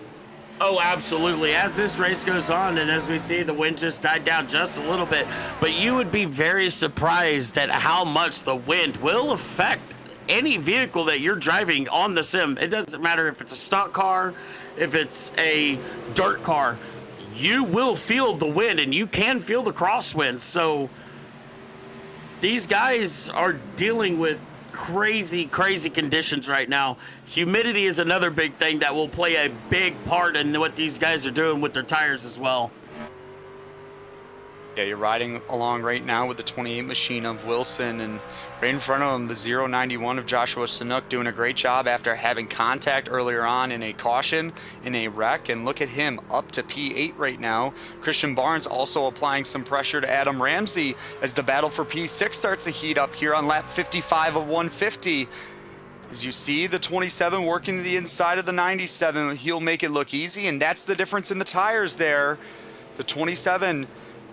Oh, absolutely. As this race goes on, and as we see, the wind just died down just a little bit, but you would be very surprised at how much the wind will affect any vehicle that you're driving on the sim. It doesn't matter if it's a stock car, if it's a dirt car, you will feel the wind, and you can feel the crosswind. So these guys are dealing with crazy conditions right now. Humidity is another big thing that will play a big part in what these guys are doing with their tires as well. Yeah, you're riding along right now with the 28 machine of Wilson, and right in front of him, the 091 of Joshua Sanook doing a great job after having contact earlier on in a caution, in a wreck, and look at him up to P8 right now. Christian Barnes also applying some pressure to Adam Ramsey as the battle for P6 starts to heat up here on lap 55 of 150. As you see the 27 working to the inside of the 97, he'll make it look easy, and that's the difference in the tires there. The 27,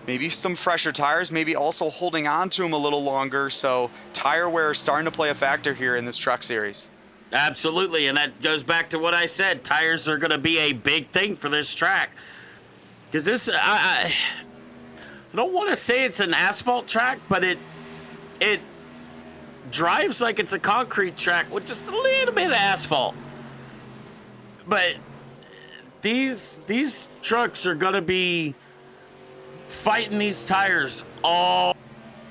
maybe some fresher tires, maybe also holding on to him a little longer, so tire wear is starting to play a factor here in this truck series. Absolutely, and that goes back to what I said. Tires are going to be a big thing for this track. Because this, I don't want to say it's an asphalt track, but it drives like it's a concrete track with just a little bit of asphalt. But these trucks are going to be fighting these tires all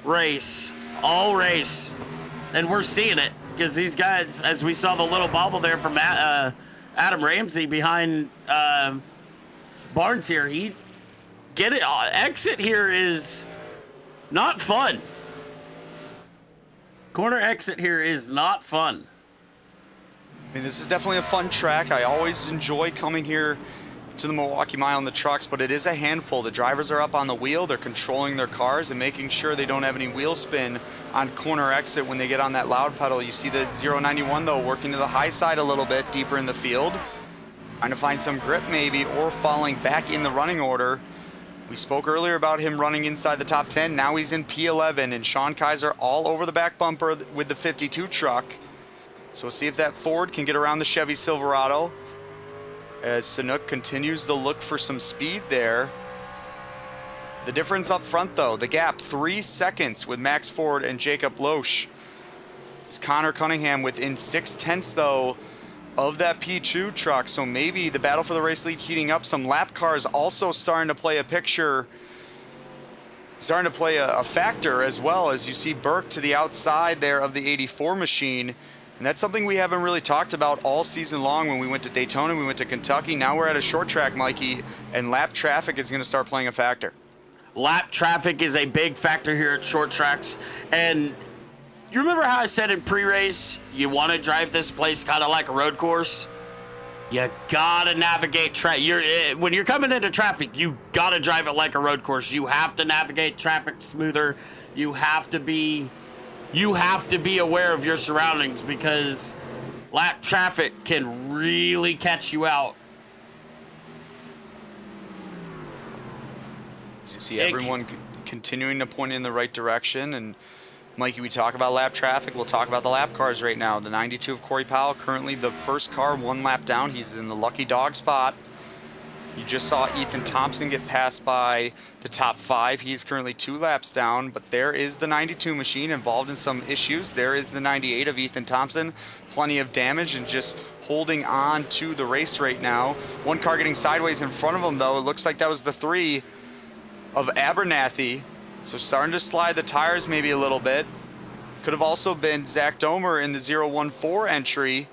race. And we're seeing it because these guys, as we saw the little bobble there from Adam Ramsey behind Barnes here, exit here is not fun. Corner exit here is not fun. I mean, this is definitely a fun track. I always enjoy coming here to the Milwaukee Mile in the trucks, but it is a handful. The drivers are up on the wheel, they're controlling their cars and making sure they don't have any wheel spin on corner exit when they get on that loud pedal. You see the 091 though working to the high side a little bit deeper in the field, trying to find some grip maybe, or falling back in the running order. We spoke earlier about him running inside the top 10. Now he's in P11, and Sean Kaiser all over the back bumper with the 52 truck. So we'll see if that Ford can get around the Chevy Silverado as Sanook continues to look for some speed there. The difference up front though, the gap 3 seconds with Max Ford and Jacob Loesch. It's Connor Cunningham within 6/10 though of that P2 truck, so maybe the battle for the race lead heating up. Some lap cars also starting to play a factor as well, as you see Burke to the outside there of the 84 machine. And that's something we haven't really talked about all season long. When we went to Daytona, we went to Kentucky, now we're at a short track, Mikey, and lap traffic is going to start playing a factor. Lap traffic is a big factor here at short tracks, and you remember how I said in pre-race, you want to drive this place kind of like a road course? You gotta navigate when you're coming into traffic, you gotta drive it like a road course. You have to navigate traffic smoother. You have to be aware of your surroundings, because lap traffic can really catch you out. So you see everyone continuing to point in the right direction, and Mikey, we talk about lap traffic, we'll talk about the lap cars right now. The 92 of Corey Powell, currently the first car 1 lap down. He's in the lucky dog spot. You just saw Ethan Thompson get passed by the top 5. He's currently 2 laps down, but there is the 92 machine involved in some issues. There is the 98 of Ethan Thompson. Plenty of damage and just holding on to the race right now. One car getting sideways in front of him, though. It looks like that was the 3 of Abernathy. So starting to slide the tires maybe a little bit. Could have also been Zach Domer in the 014 entry.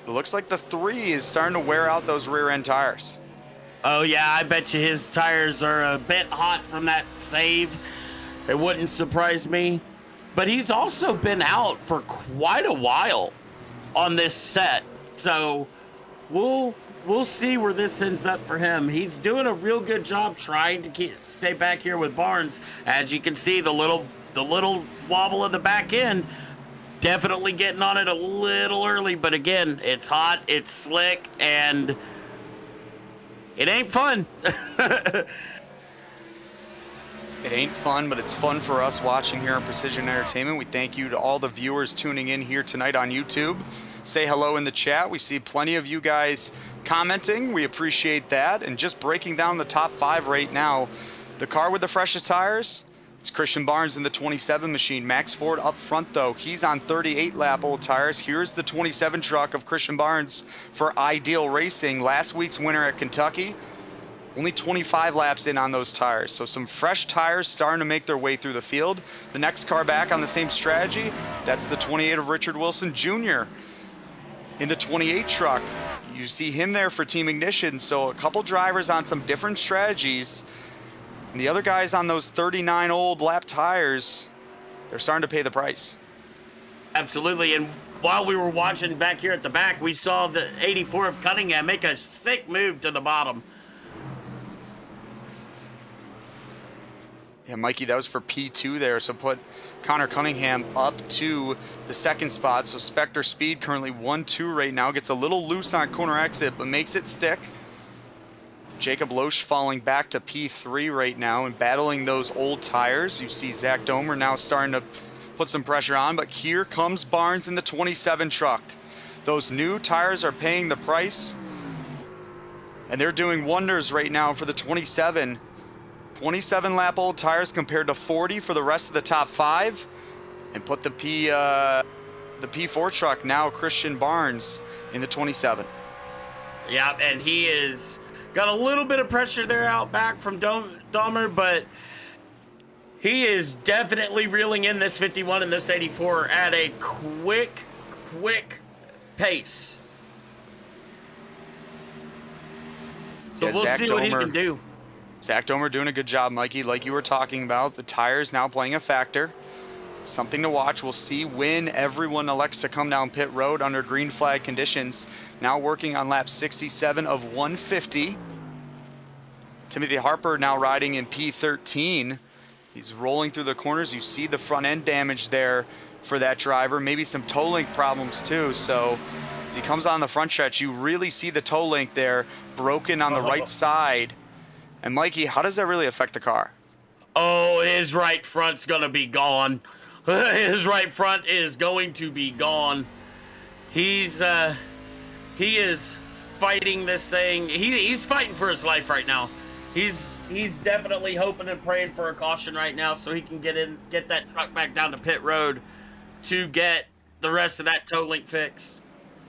It looks like the 3 is starting to wear out those rear end tires. Oh yeah, I bet you his tires are a bit hot from that save. It wouldn't surprise me. but he's also been out for quite a while on this set. So we'll see where this ends up for him. He's doing a real good job trying to stay back here with Barnes. As you can see, the little wobble of the back end, definitely getting on it a little early. But again, it's hot, it's slick, and it ain't fun. It ain't fun, but it's fun for us watching here on Precision Entertainment. We thank you to all the viewers tuning in here tonight on YouTube. Say hello in the chat. We see plenty of you guys commenting. We appreciate that. And just breaking down the top 5 right now. The car with the freshest tires, it's Christian Barnes in the 27 machine. Max Ford up front, though. He's on 38 lap old tires. Here's the 27 truck of Christian Barnes for Ideal Racing. Last week's winner at Kentucky. Only 25 laps in on those tires. So some fresh tires starting to make their way through the field. The next car back on the same strategy, that's the 28 of Richard Wilson Jr. in the 28 truck. You see him there for Team Ignition. So a couple drivers on some different strategies. And the other guys on those 39 old lap tires, they're starting to pay the price. Absolutely. And while we were watching back here at the back, we saw the 84 of Cunningham make a sick move to the bottom. Yeah, Mikey, that was for P2 there, so put Connor Cunningham up to the second spot. So Spectre Speed currently 1-2 right now. Gets a little loose on corner exit, but makes it stick. Jacob Loesch falling back to P3 right now and battling those old tires. You see Zach Domer now starting to put some pressure on, but here comes Barnes in the 27 truck. Those new tires are paying the price, and they're doing wonders right now for the 27. 27 lap old tires compared to 40 for the rest of the top 5, and put the P4 truck now Christian Barnes in the 27. Yeah, and he is got a little bit of pressure there out back from Dahmer, but he is definitely reeling in this 51 and this 84 at a quick pace. So Yeah, we'll Zach see what he Domer. can do. Zach Domer doing a good job, Mikey, like you were talking about. The tires now playing a factor. Something to watch. We'll see when everyone elects to come down pit road under green flag conditions. Now working on lap 67 of 150. Timothy Harper now riding in P13. He's rolling through the corners. You see the front end damage there for that driver. Maybe some toe link problems too. So as he comes on the front stretch, you really see the toe link there broken on the right side. And Mikey, how does that really affect the car? Oh, his right front's gonna be gone. His right front is going to be gone. He is fighting this thing. He's fighting for his life right now. He's definitely hoping and praying for a caution right now so he can get that truck back down to pit road to get the rest of that toe link fixed.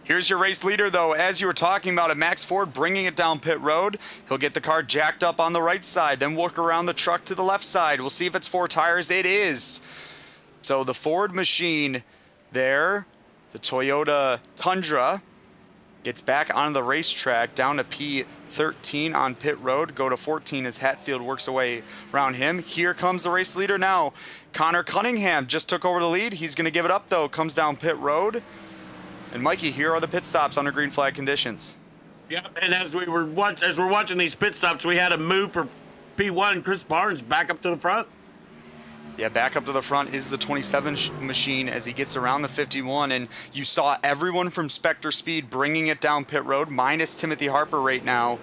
Here's your race leader, though. As you were talking about it, Max Ford bringing it down pit road. He'll get the car jacked up on the right side, then work around the truck to the left side. We'll see if it's 4 tires. It is. So the Ford machine there, the Toyota Tundra, gets back on the racetrack down to P13 on pit road. Go to 14 as Hatfield works away around him. Here comes the race leader now. Connor Cunningham just took over the lead. He's going to give it up, though. Comes down pit road. And Mikey, here are the pit stops under green flag conditions. Yeah, and as we're watching these pit stops, we had a move for P1, Chris Barnes back up to the front. Yeah, back up to the front is the 27 machine as he gets around the 51. And you saw everyone from Spectre Speed bringing it down pit road, minus Timothy Harper right now.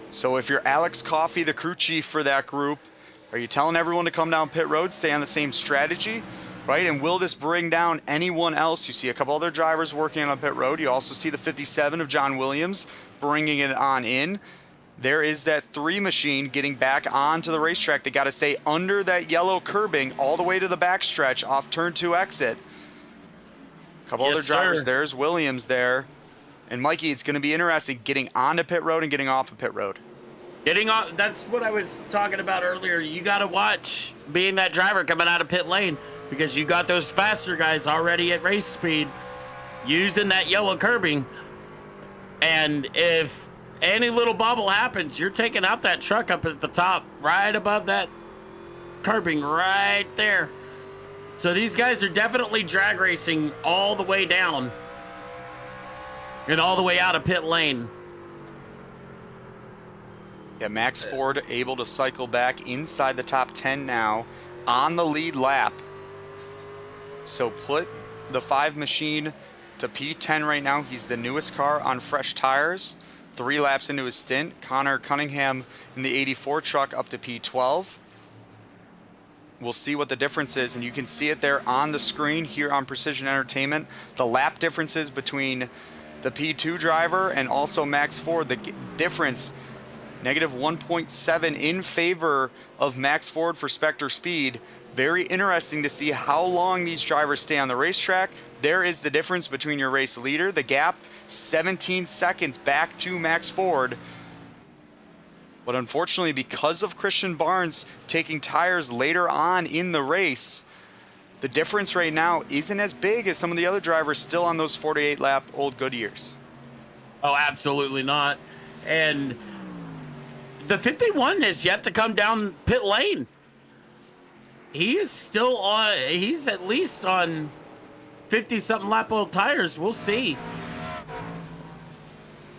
So if you're Alex Coffey, the crew chief for that group, are you telling everyone to come down pit road, stay on the same strategy? Right, and will this bring down anyone else? You see a couple other drivers working on pit road. You also see the 57 of John Williams bringing it on in. There is that 3 machine getting back onto the racetrack. They got to stay under that yellow curbing all the way to the backstretch off turn 2 exit. A couple other drivers. Sir. There's Williams there. And Mikey, it's going to be interesting getting onto pit road and getting off of pit road. Getting on, that's what I was talking about earlier. You got to watch being that driver coming out of pit lane, because you got those faster guys already at race speed using that yellow curbing. And if any little bobble happens, you're taking out that truck up at the top, right above that curbing right there. So these guys are definitely drag racing all the way down and all the way out of pit lane. Yeah, Max Ford able to cycle back inside the top 10 now on the lead lap. So put the 5 machine to P10 right now. He's the newest car on fresh tires. 3 laps into his stint. Connor Cunningham in the 84 truck up to P12. We'll see what the difference is, and you can see it there on the screen here on Precision Entertainment. The lap differences between the P2 driver and also Max Ford. The difference, negative 1.7 in favor of Max Ford for Spectre Speed. Very interesting to see how long these drivers stay on the racetrack. There is the difference between your race leader. The gap, 17 seconds back to Max Ford. But unfortunately, because of Christian Barnes taking tires later on in the race, the difference right now isn't as big as some of the other drivers still on those 48-lap old Goodyears. Oh, absolutely not. And the 51 is yet to come down pit lane. He is still on, he's at least on 50-something lap old tires. We'll see.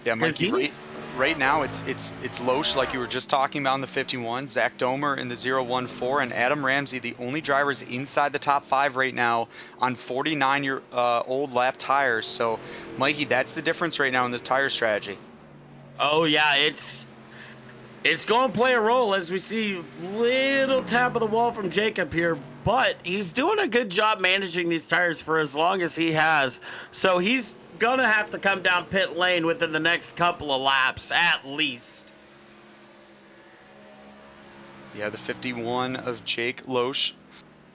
Yeah, Mikey, right now it's Loesch, like you were just talking about in the 51, Zach Domer in the 014, and Adam Ramsey, the only drivers inside the top 5 right now on 49-year-old lap tires. So, Mikey, that's the difference right now in the tire strategy. Oh, yeah, it's going to play a role as we see little tap of the wall from Jacob here, but he's doing a good job managing these tires for as long as he has. So he's going to have to come down pit lane within the next couple of laps at least. Yeah, the 51 of Jake Loesch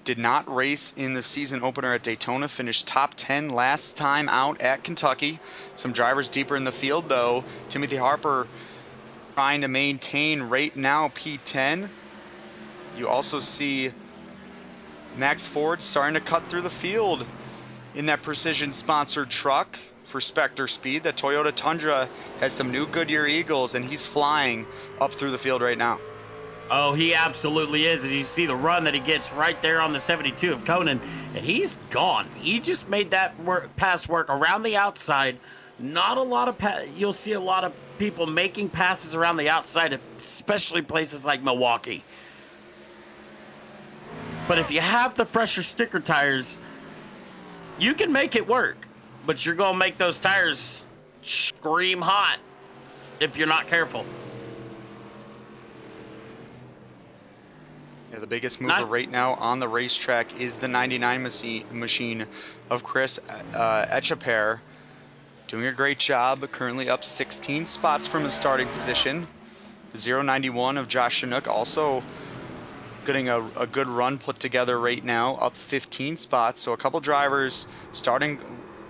did not race in the season opener at Daytona, finished top 10 last time out at Kentucky. Some drivers deeper in the field, though. Timothy Harper trying to maintain right now P10. You also see Max Ford starting to cut through the field in that Precision sponsored truck for Spectre Speed. The Toyota Tundra has some new Goodyear Eagles, and he's flying up through the field right now. Oh, he absolutely is. As you see the run that he gets right there on the 72 of Conan, and he's gone. He just made that pass work around the outside. Not a lot of you'll see a lot of people making passes around the outside, especially places like Milwaukee. But if you have the fresher sticker tires, you can make it work. But you're going to make those tires scream hot if you're not careful. Yeah, the biggest mover right now on the racetrack is the 99 machine of Chris Echaper. Doing a great job, currently up 16 spots from his starting position. The 091 of Josh Chinook also getting a good run put together right now, up 15 spots. So a couple drivers starting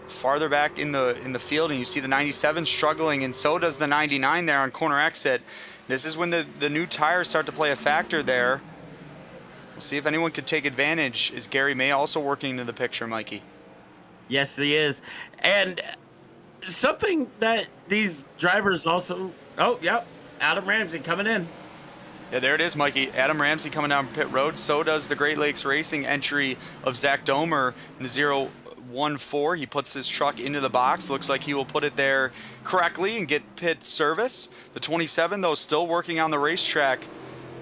farther back in the field, and you see the 97 struggling, and so does the 99 there on corner exit. This is when the new tires start to play a factor there. We'll see if anyone could take advantage. Is Gary May also working into the picture, Mikey? Yes, he is. And something that these drivers also... Oh, yep. Adam Ramsey coming in. Yeah, there it is, Mikey. Adam Ramsey coming down pit road. So does the Great Lakes Racing entry of Zach Domer in the 014. He puts his truck into the box. Looks like he will put it there correctly and get pit service. The 27, though, still working on the racetrack.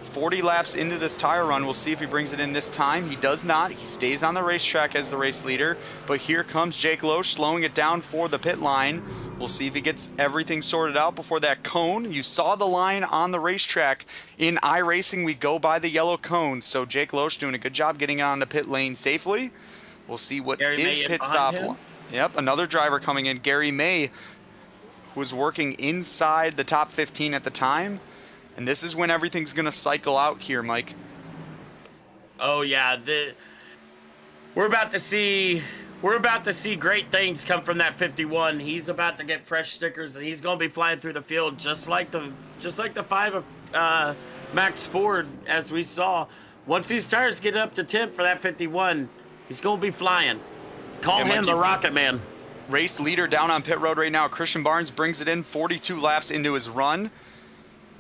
40 laps into this tire run. We'll see if he brings it in this time. He does not. He stays on the racetrack as the race leader. But here comes Jake Loesch slowing it down for the pit line. We'll see if he gets everything sorted out before that cone. You saw the line on the racetrack. In iRacing, we go by the yellow cone. So Jake Loesch doing a good job getting on the pit lane safely. We'll see what his pit stop. Yep, another driver coming in. Gary May was working inside the top 15 at the time. And this is when everything's going to cycle out here, Mike. Oh, yeah. We're about to see great things come from that 51. He's about to get fresh stickers, and he's going to be flying through the field just like the 5 of Max Ford, as we saw. Once these tires get up to temp for that 51, he's going to be flying. Call him the Rocket Man. Race leader down on pit road right now. Christian Barnes brings it in 42 laps into his run.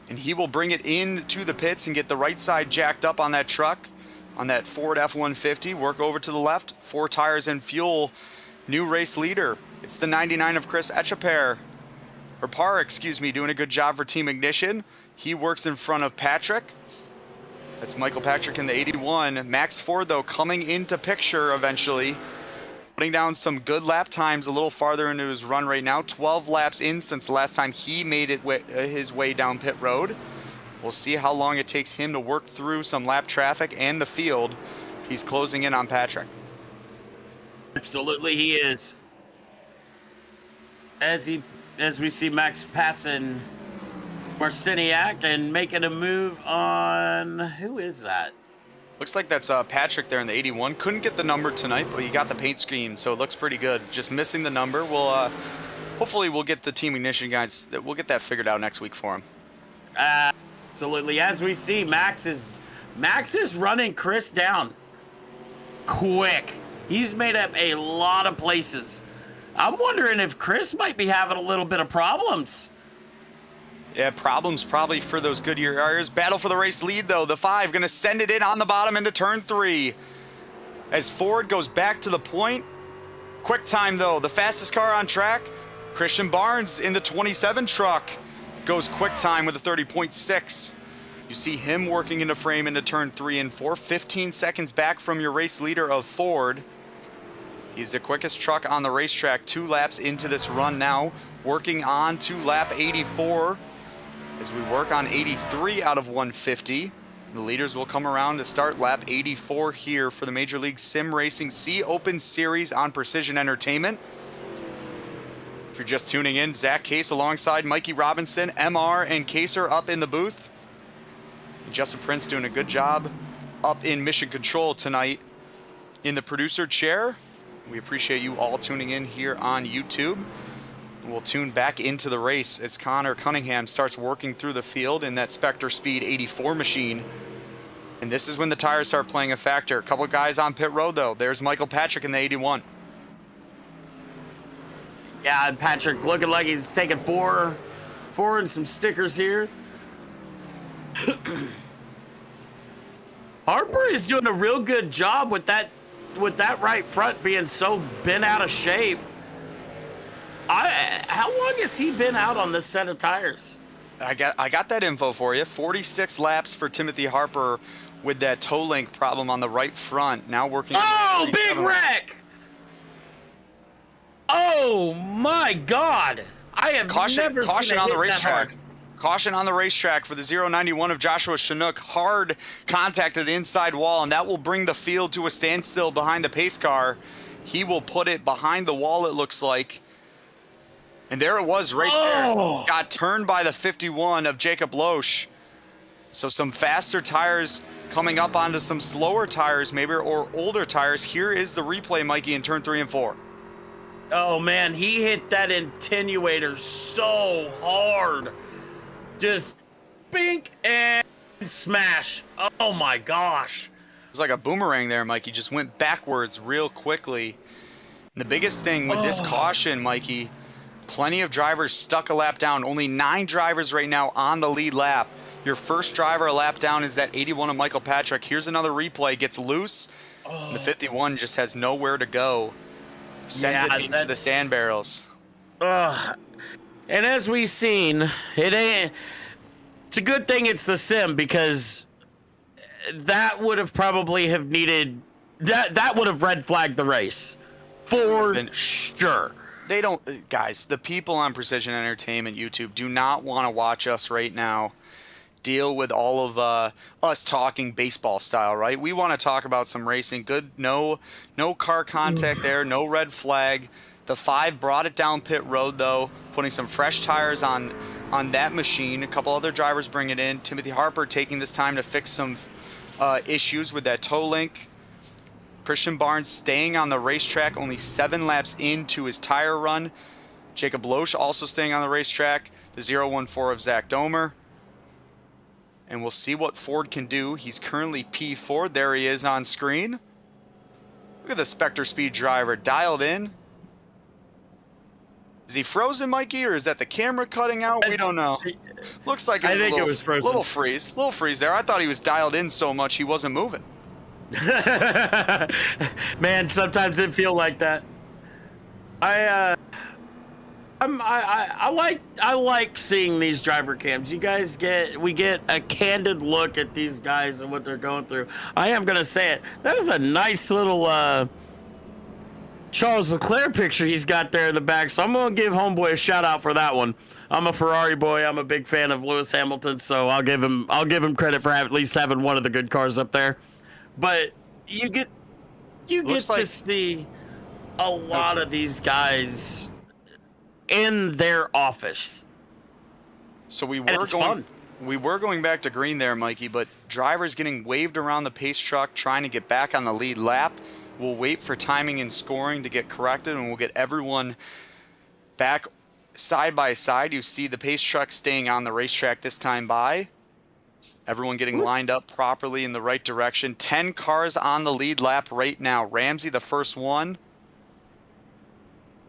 And he will bring it in to the pits and get the right side jacked up on that truck. on that Ford F-150. Work over to the left. 4 tires and fuel. New race leader. It's the 99 of Chris Echaper. Or Parr, excuse me, doing a good job for Team Ignition. He works in front of Patrick. That's Michael Patrick in the 81. Max Ford, though, coming into picture eventually. Putting down some good lap times a little farther into his run right now. 12 laps in since the last time he made it his way down pit road. We'll see how long it takes him to work through some lap traffic and the field. He's closing in on Patrick. Absolutely, he is. As we see Max passing Marciniak and making a move on, who is that? Looks like that's Patrick there in the 81. Couldn't get the number tonight, but he got the paint scheme, so it looks pretty good. Just missing the number. We'll hopefully we'll get the Team Ignition guys. We'll get that figured out next week for him. Absolutely. As we see, Max is running Chris down quick. He's made up a lot of places. I'm wondering if Chris might be having a little bit of problems. Yeah, problems probably for those Goodyear tires. Battle for the race lead, though. The 5 going to send it in on the bottom into turn 3. As Ford goes back to the point. Quick time, though. The fastest car on track. Christian Barnes in the 27 truck goes quick time with a 30.6. You see him working into frame into turn 3 and 4. 15 seconds back from your race leader of Ford. He's the quickest truck on the racetrack. 2 laps into this run now. Working on to lap 84. As we work on 83 out of 150. The leaders will come around to start lap 84 here for the Major League Sim Racing C Open Series on Precision Entertainment. If you're just tuning in, Zach Case alongside Mikey Robinson, MR and Kaser up in the booth. And Justin Prince doing a good job up in Mission Control tonight in the producer chair. We appreciate you all tuning in here on YouTube. We'll tune back into the race as Connor Cunningham starts working through the field in that Spectre Speed 84 machine. And this is when the tires start playing a factor. A couple of guys on pit road, though. There's Michael Patrick in the 81. Yeah, and Patrick looking like he's taking four and some stickers here. Harper is doing a real good job with that right front being so bent out of shape. How long has he been out on this set of tires? I got that info for you. 46 laps for Timothy Harper with that toe link problem on the right front. Now working. Oh, big wreck! Oh my God! I have never seen on a the hit racetrack. that hard. Caution on the racetrack for the 091 of Joshua Chinook. Hard contact at the inside wall, and that will bring the field to a standstill behind the pace car. He will put it behind the wall, it looks like. And there it was right there. Got turned by the 51 of Jacob Loesch. So some faster tires coming up onto some slower tires maybe, or older tires. Here is the replay, Mikey, in turn 3 and 4. Oh man, he hit that attenuator so hard. Just bink and smash. Oh my gosh. It was like a boomerang there, Mikey. Just went backwards real quickly. And the biggest thing with this caution, Mikey, plenty of drivers stuck a lap down. Only 9 drivers right now on the lead lap. Your first driver a lap down is that 81 of Michael Patrick. Here's another replay. Gets loose. The 51 just has nowhere to go. Sends it into the sand barrels. And as we've seen, it's a good thing it's the sim, because that would have probably have needed that would have red flagged the race for sure. They don't, guys, the people on Precision Entertainment YouTube do not want to watch us right now deal with all of us talking baseball style, right? We want to talk about some racing. Good, no car contact there, no red flag. The 5 brought it down pit road, though, putting some fresh tires on that machine. A couple other drivers bring it in. Timothy Harper taking this time to fix some issues with that toe link. Christian Barnes staying on the racetrack, only 7 laps into his tire run. Jacob Loesch also staying on the racetrack. The 014 of Zach Domer. And we'll see what Ford can do. He's currently P4. There he is on screen. Look at the Spectre Speed driver dialed in. Is he frozen, Mikey, or is that the camera cutting out? We don't know. Looks like it was it was frozen. Little freeze there. I thought he was dialed in so much he wasn't moving. Man, sometimes it feel like that. I like seeing these driver cams. We get a candid look at these guys and what they're going through. I am gonna say it. That is a nice little Charles Leclerc picture he's got there in the back. So I'm gonna give homeboy a shout out for that one. I'm a Ferrari boy. I'm a big fan of Lewis Hamilton, so I'll give him credit for at least having one of the good cars up there. But you get to see a lot of these guys in their office. So we were going back to green there, Mikey, but drivers getting waved around the pace truck trying to get back on the lead lap. We'll wait for timing and scoring to get corrected, and we'll get everyone back side by side. You see the pace truck staying on the racetrack this time by. Everyone getting lined up properly in the right direction. 10 cars on the lead lap right now. Ramsey, the first one.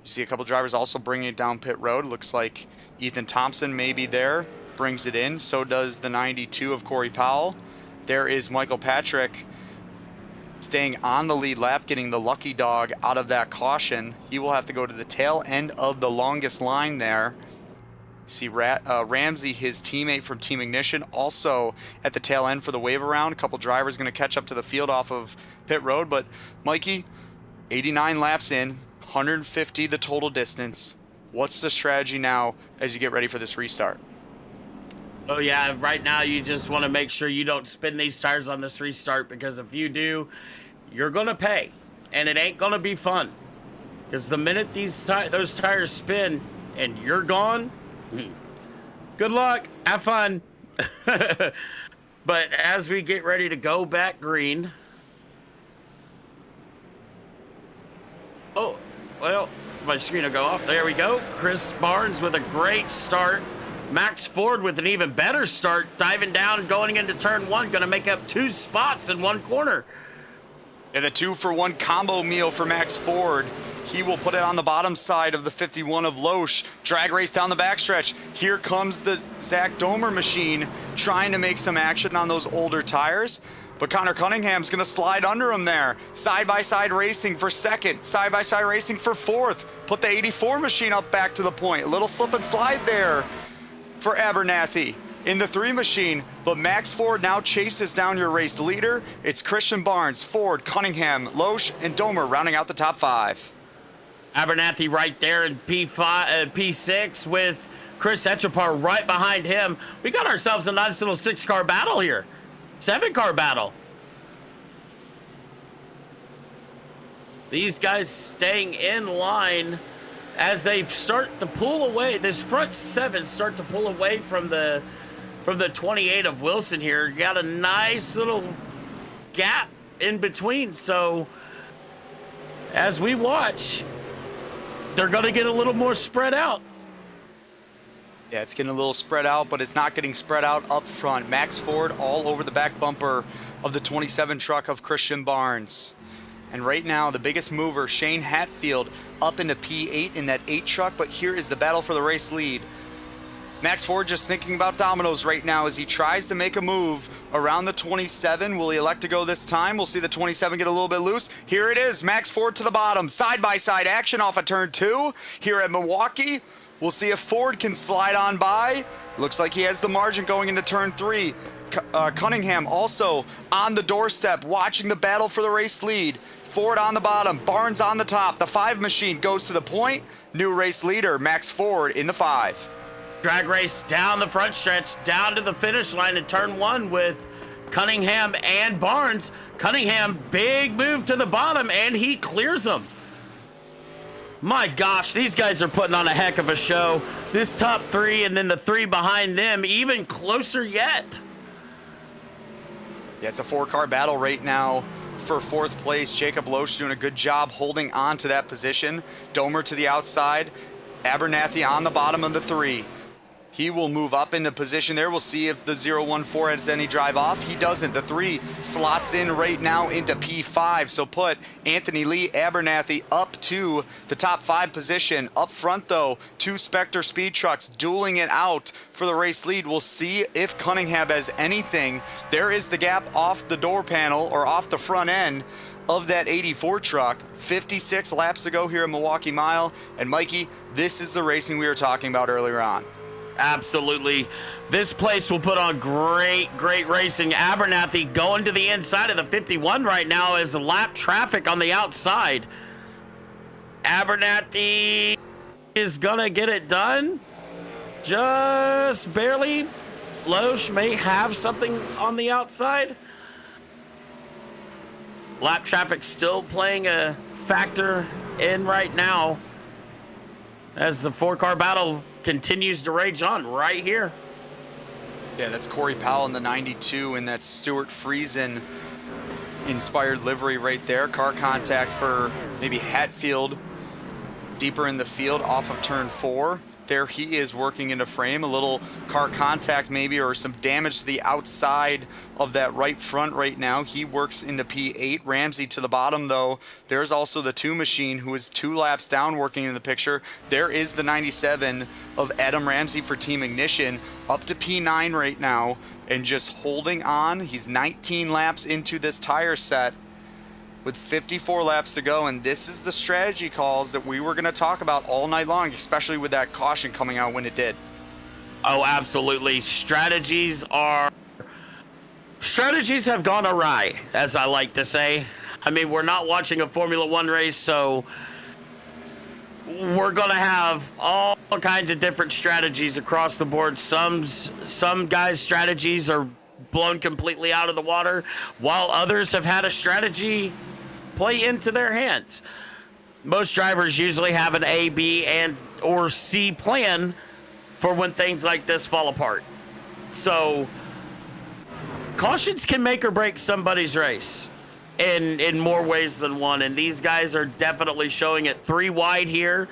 You see a couple drivers also bringing it down pit road. Looks like Ethan Thompson may be there. Brings it in. So does the 92 of Corey Powell. There is Michael Patrick staying on the lead lap, getting the lucky dog out of that caution. He will have to go to the tail end of the longest line there. You see Ramsey, his teammate from Team Ignition, also at the tail end for the wave around. A couple drivers going to catch up to the field off of pit road. But Mikey, 89 laps in, 150 the total distance. What's the strategy now as you get ready for this restart? Oh yeah, right now you just want to make sure you don't spin these tires on this restart, because if you do, you're going to pay, and it ain't going to be fun. Because the minute those tires spin and you're gone, good luck, have fun. But as we get ready to go back green, oh, well, my screen will go off. There we go. Chris Barnes with a great start. Max Ford with an even better start, diving down, going into turn one, going to make up 2 spots in one corner. And the 2-for-1 combo meal for Max Ford. He will put it on the bottom side of the 51 of Loesch. Drag race down the backstretch. Here comes the Zach Domer machine trying to make some action on those older tires. But Connor Cunningham's going to slide under him there. Side-by-side racing for second. Side-by-side racing for fourth. Put the 84 machine up back to the point. A little slip and slide there for Abernathy in the 3 machine, but Max Ford now chases down your race leader. It's Christian Barnes, Ford, Cunningham, Loesch, and Domer rounding out the top 5. Abernathy right there in P6 with Chris Etchapar right behind him. We got ourselves a nice little 6-car battle here. 7-car battle. These guys staying in line as they start to pull away. This front 7 start to pull away from the 28 of Wilson here. You got a nice little gap in between. So as we watch, they're going to get a little more spread out. Yeah, it's getting a little spread out, but it's not getting spread out up front. Max Ford all over the back bumper of the 27 truck of Christian Barnes. And right now, the biggest mover, Shane Hatfield, up into P8 in that 8 truck, but here is the battle for the race lead. Max Ford just thinking about dominoes right now as he tries to make a move around the 27. Will he elect to go this time? We'll see the 27 get a little bit loose. Here it is, Max Ford to the bottom. Side-by-side action off of turn 2 here at Milwaukee. We'll see if Ford can slide on by. Looks like he has the margin going into turn 3. Cunningham also on the doorstep, watching the battle for the race lead. Ford on the bottom, Barnes on the top. The 5 machine goes to the point. New race leader, Max Ford in the 5. Drag race down the front stretch, down to the finish line in turn 1 with Cunningham and Barnes. Cunningham, big move to the bottom, and he clears them. My gosh, these guys are putting on a heck of a show. This top 3 and then the 3 behind them, even closer yet. Yeah, it's a 4-car battle right now for 4th place. Jacob Loesch doing a good job holding on to that position. Domer to the outside. Abernathy on the bottom of the 3. He will move up into position there. We'll see if the 014 has any drive off. He doesn't. The 3 slots in right now into P5. So put Anthony Lee Abernathy up to the top 5 position. Up front, though, 2 Spectre speed trucks dueling it out for the race lead. We'll see if Cunningham has anything. There is the gap off the door panel or off the front end of that 84 truck. 56 laps to go here at Milwaukee Mile. And Mikey, this is the racing we were talking about earlier on. Absolutely. This place will put on great racing. Abernathy going to the inside of the 51 right now as lap traffic on the outside. Abernathy is going to get it done. Just barely. Loesch may have something on the outside. Lap traffic still playing a factor in right now as the 4-car battle continues to rage on right here. Yeah, that's Corey Powell in the 92, and that's Stuart Friesen inspired livery right there. Car contact for maybe Hatfield deeper in the field off of turn 4. There he is working into frame. A little car contact maybe, or some damage to the outside of that right front right now. He works into P8. Ramsey to the bottom, though. There's also the 2 machine, who is 2 laps down working in the picture. There is the 97 of Adam Ramsey for Team Ignition, up to P9 right now and just holding on. He's 19 laps into this tire set with 54 laps to go, and this is the strategy calls that we were going to talk about all night long, especially with that caution coming out when it did. Oh, absolutely. Strategies have gone awry, as I like to say. I mean, we're not watching a Formula One race, so we're going to have all kinds of different strategies across the board. Some guys' strategies are blown completely out of the water, while others have had a strategy play into their hands. Most drivers usually have an A, B, and or C plan for when things like this fall apart. So cautions can make or break somebody's race in more ways than one, and these guys are definitely showing it. 3 wide here,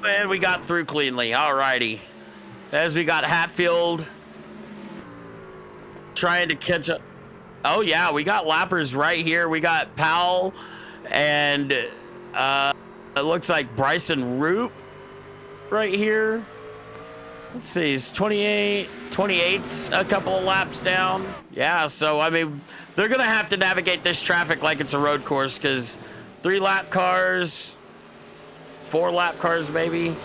and we got through cleanly. Alrighty, as we got Hatfield trying to catch up. Oh yeah, we got lappers right here. We got Powell and it looks like Bryson Root right here. Let's see, he's 28's a couple of laps down. Yeah, so I mean, they're gonna have to navigate this traffic like it's a road course, because 3-lap cars, 4-lap cars maybe.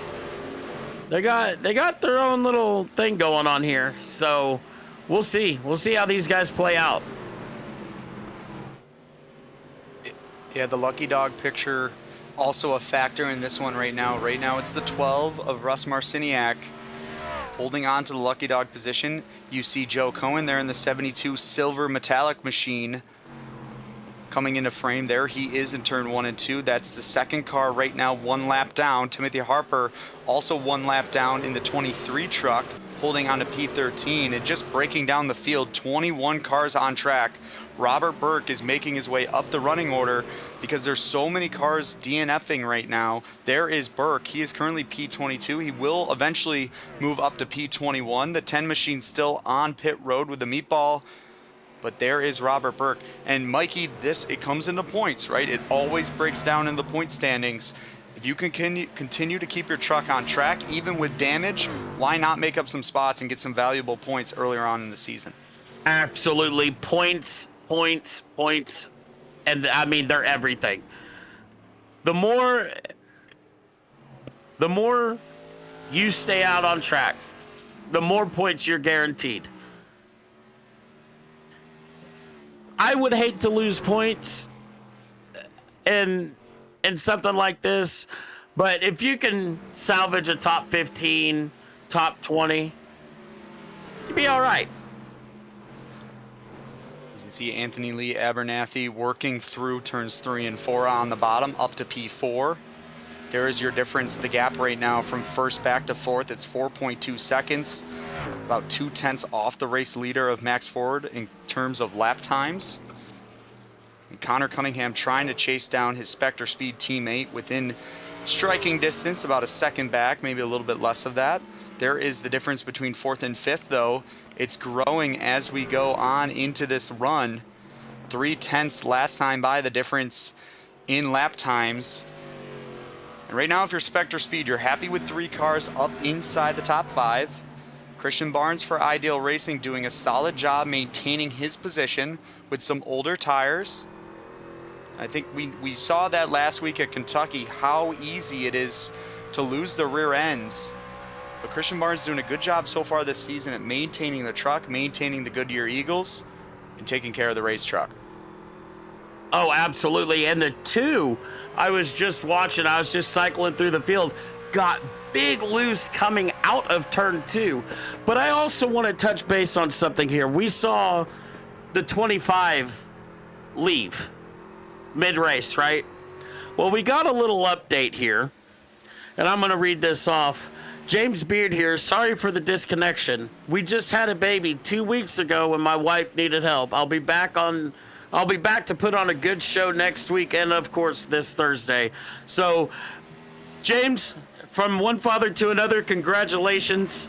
They got their own little thing going on here. So we'll see how these guys play out. Yeah, the lucky dog picture also a factor in this one right now. Right now it's the 12 of Russ Marciniak holding on to the lucky dog position. You see Joe Cohen there in the 72 silver metallic machine coming into frame there. He is in turn 1 and 2. That's the second car right now, 1 lap down. Timothy Harper also 1 lap down in the 23 truck, holding on to P13 and just breaking down the field. 21 cars on track. Robert Burke is making his way up the running order because there's so many cars DNFing right now. There is Burke. He is currently P22. He will eventually move up to P21. The 10 machine still on pit road with the meatball. But there is Robert Burke. And Mikey, it comes into points, right? It always breaks down in the point standings. If you can continue to keep your truck on track, even with damage, why not make up some spots and get some valuable points earlier on in the season? Absolutely. Points. And I mean, they're everything. The more you stay out on track, the more points you're guaranteed. I would hate to lose points in something like this, but if you can salvage a top 15, top 20, you'd be all right. You can see Anthony Lee Abernathy working through turns 3 and 4 on the bottom up to P4. There is your difference. The gap right now from first back to fourth, it's 4.2 seconds, about 2/10 off the race leader of Max Ford in terms of lap times. And Connor Cunningham trying to chase down his Spectre Speed teammate within striking distance, about a second back, maybe a little bit less of that. There is the difference between 4th and 5th, though. It's growing as we go on into this run. 0.3 last time by, the difference in lap times. And right now, if you're Spectre Speed, you're happy with 3 cars up inside the top 5. Christian Barnes for Ideal Racing doing a solid job maintaining his position with some older tires. I think we saw that last week at Kentucky, how easy it is to lose the rear ends. But Christian Barnes doing a good job so far this season at maintaining the truck, maintaining the Goodyear Eagles, and taking care of the race truck. Oh, absolutely. And the 2, I was just watching, I was just cycling through the field, got big loose coming out of turn 2. But I also want to touch base on something here. We saw the 25 leave mid-race, right? Well, we got a little update here, and I'm going to read this off. James Beard here, sorry for the disconnection. We just had a baby 2 weeks ago when my wife needed help. I'll be back to put on a good show next week and, of course, this Thursday. So, James, from one father to another, congratulations.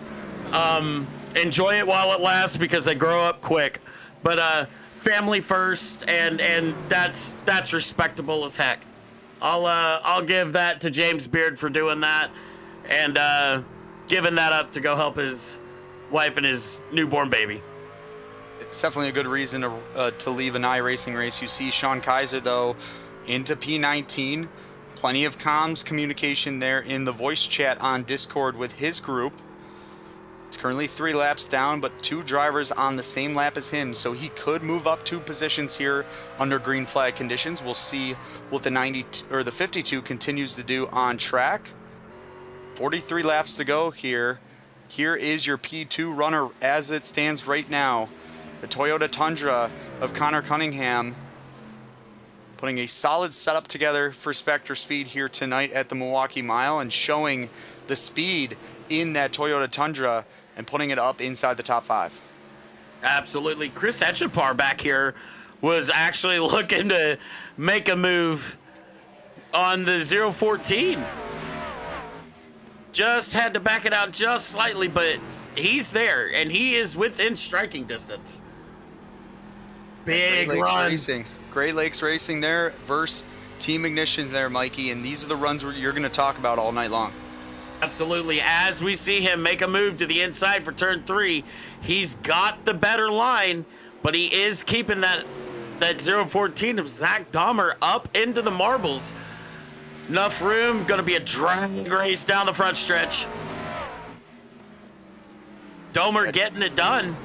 Enjoy it while it lasts because they grow up quick. But family first, and that's respectable as heck. I'll give that to James Beard for doing that and giving that up to go help his wife and his newborn baby. It's definitely a good reason to leave an iRacing race. You see Sean Kaiser, though, into P19. Plenty of comms communication there in the voice chat on Discord with his group. It's currently 3 laps down, but 2 drivers on the same lap as him, so he could move up 2 positions here under green flag conditions. We'll see what the 52 continues to do on track. 43 laps to go here. Here is your P2 runner as it stands right now. The Toyota Tundra of Connor Cunningham, putting a solid setup together for Spectre Speed here tonight at the Milwaukee Mile and showing the speed in that Toyota Tundra and putting it up inside the top 5. Absolutely. Chris Etchepar back here was actually looking to make a move on the 014. Just had to back it out just slightly, but he's there, and he is within striking distance. Big Great Lakes run. Racing. Great Lakes Racing there versus Team Ignition there, Mikey, and these are the runs you're going to talk about all night long. Absolutely. As we see him make a move to the inside for turn 3, he's got the better line, but he is keeping that 014 of Zach Dahmer up into the marbles. Enough room, going to be a drag race down the front stretch. Domer getting it done,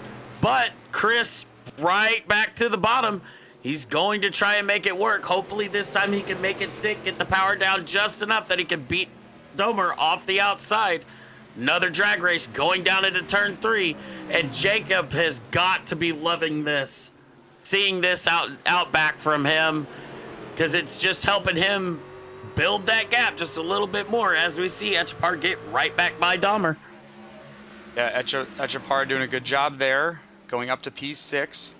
but Chris right back to the bottom. He's going to try and make it work. Hopefully this time he can make it stick, get the power down just enough that he can beat Domer off the outside. Another drag race going down into turn 3, and Jacob has got to be loving this. Seeing this out back from him, because it's just helping him build that gap just a little bit more as we see Etchepar get right back by Dahmer. Yeah, Etchepar doing a good job there, going up to P6.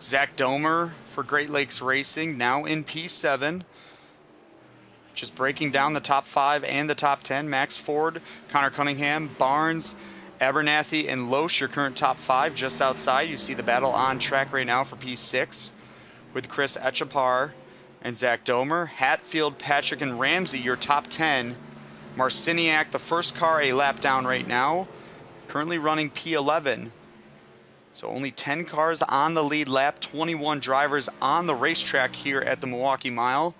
Zach Domer for Great Lakes Racing now in P7. Just breaking down the top 5 and the top 10. Max Ford, Connor Cunningham, Barnes, Abernathy, and Loesch, your current top 5 just outside. You see the battle on track right now for P6 with Chris Etchepar and Zach Domer. Hatfield, Patrick, and Ramsey, your top 10. Marciniak, the first car, a lap down right now. Currently running P11. So only 10 cars on the lead lap, 21 drivers on the racetrack here at the Milwaukee Mile.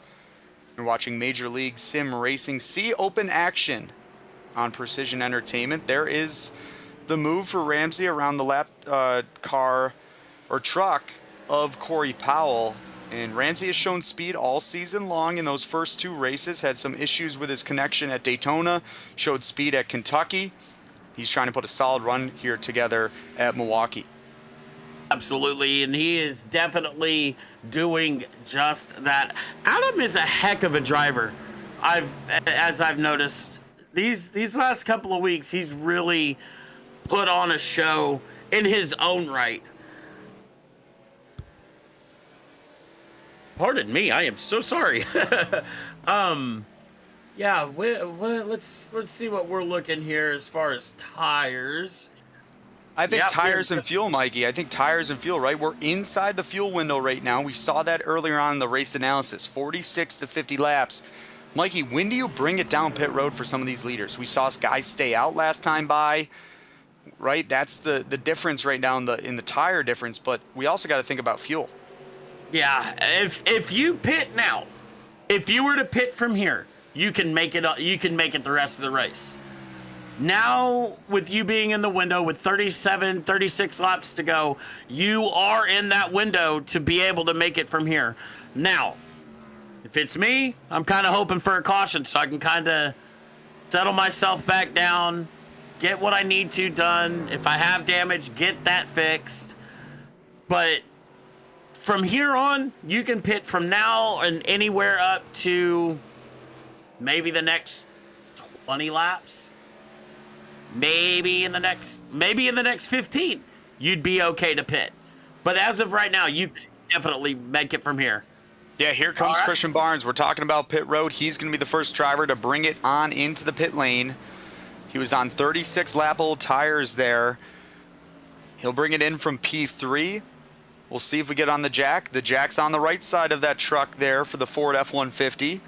You're watching Major League Sim Racing. See open action on Precision Entertainment. There is the move for Ramsey around the lap car or truck of Corey Powell. And Ramsey has shown speed all season long in those first 2 races. Had some issues with his connection at Daytona. Showed speed at Kentucky. He's trying to put a solid run here together at Milwaukee. Absolutely, and he is definitely doing just that. Adam is a heck of a driver. As I've noticed, these last couple of weeks, he's really put on a show in his own right. Pardon me, I am so sorry. Yeah, let's see what we're looking here as far as tires. I think Yep, tires and fuel, Mikey. I think tires and fuel, right? We're inside the fuel window right now. We saw that earlier on in the race analysis, 46 to 50 laps. Mikey, when do you bring it down pit road for some of these leaders? We saw guys stay out last time by, right? That's the difference right now in the tire difference, but we also got to think about fuel. Yeah, if you pit now, if you were to pit from here, you can make it. You can make it the rest of the race. Now, with you being in the window with 37, 36 laps to go, you are in that window to be able to make it from here. Now, if it's me, I'm kind of hoping for a caution so I can kind of settle myself back down, get what I need to done. If I have damage, get that fixed. But from here on, you can pit from now and anywhere up to maybe the next 20 laps. Maybe in the next 15, you'd be okay to pit. But as of right now, you can definitely make it from here. Yeah, here comes right. Christian Barnes. We're talking about pit road. He's going to be the first driver to bring it on into the pit lane. He was on 36 lap old tires there. He'll bring it in from P3. We'll see if we get on the jack. The jack's on the right side of that truck there for the Ford F-150.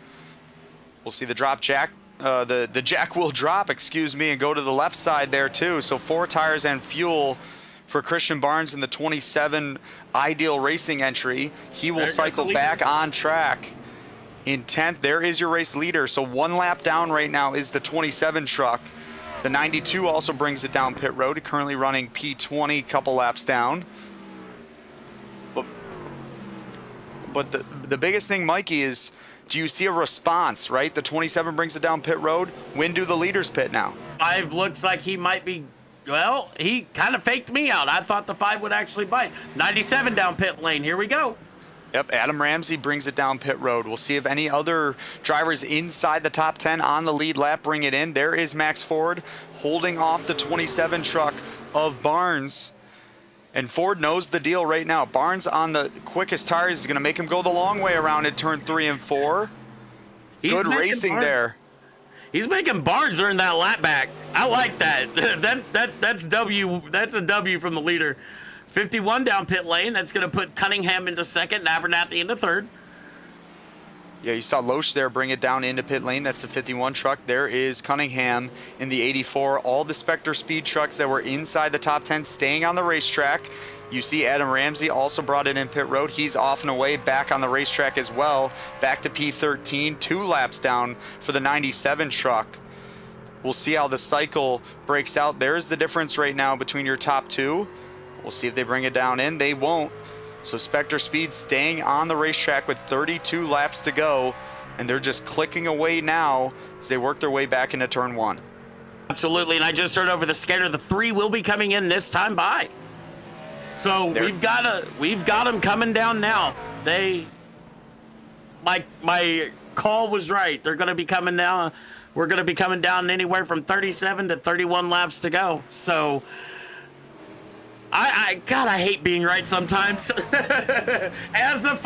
We'll see the drop jack. The jack will drop, and go to the left side there too. So 4 tires and fuel for Christian Barnes in the 27 Ideal Racing entry. He will cycle back on track in 10th. There is your race leader. So 1 lap down right now is the 27 truck. The 92 also brings it down pit road, currently running P20, couple laps down. But the biggest thing, Mikey, is do you see a response, right? The 27 brings it down pit road. When do the leaders pit now? 5 looks like he might be, well, he kind of faked me out. I thought the 5 would actually bite. 97 down pit lane. Here we go. Yep, Adam Ramsey brings it down pit road. We'll see if any other drivers inside the top 10 on the lead lap bring it in. There is Max Ford holding off the 27 truck of Barnes. And Ford knows the deal right now. Barnes on the quickest tires is going to make him go the long way around at turn 3 and 4. Good racing there. He's making Barnes earn that lap back. I like that. That's W. That's a W from the leader. 51 down pit lane. That's going to put Cunningham into second and Abernathy into third. Yeah, you saw Loesch there bring it down into pit lane. That's the 51 truck. There is Cunningham in the 84. All the Spectre Speed trucks that were inside the top 10 staying on the racetrack. You see Adam Ramsey also brought it in pit road. He's off and away back on the racetrack as well. Back to P13, 2 laps down for the 97 truck. We'll see how the cycle breaks out. There's the difference right now between your top 2. We'll see if they bring it down in. They won't. So Spectre Speed staying on the racetrack with 32 laps to go, and they're just clicking away now as they work their way back into turn 1. Absolutely, and I just heard over the scanner the 3 will be coming in this time by. So we've got them coming down now. My call was right. They're going to be coming down. We're going to be coming down anywhere from 37 to 31 laps to go. So. I hate being right sometimes. As the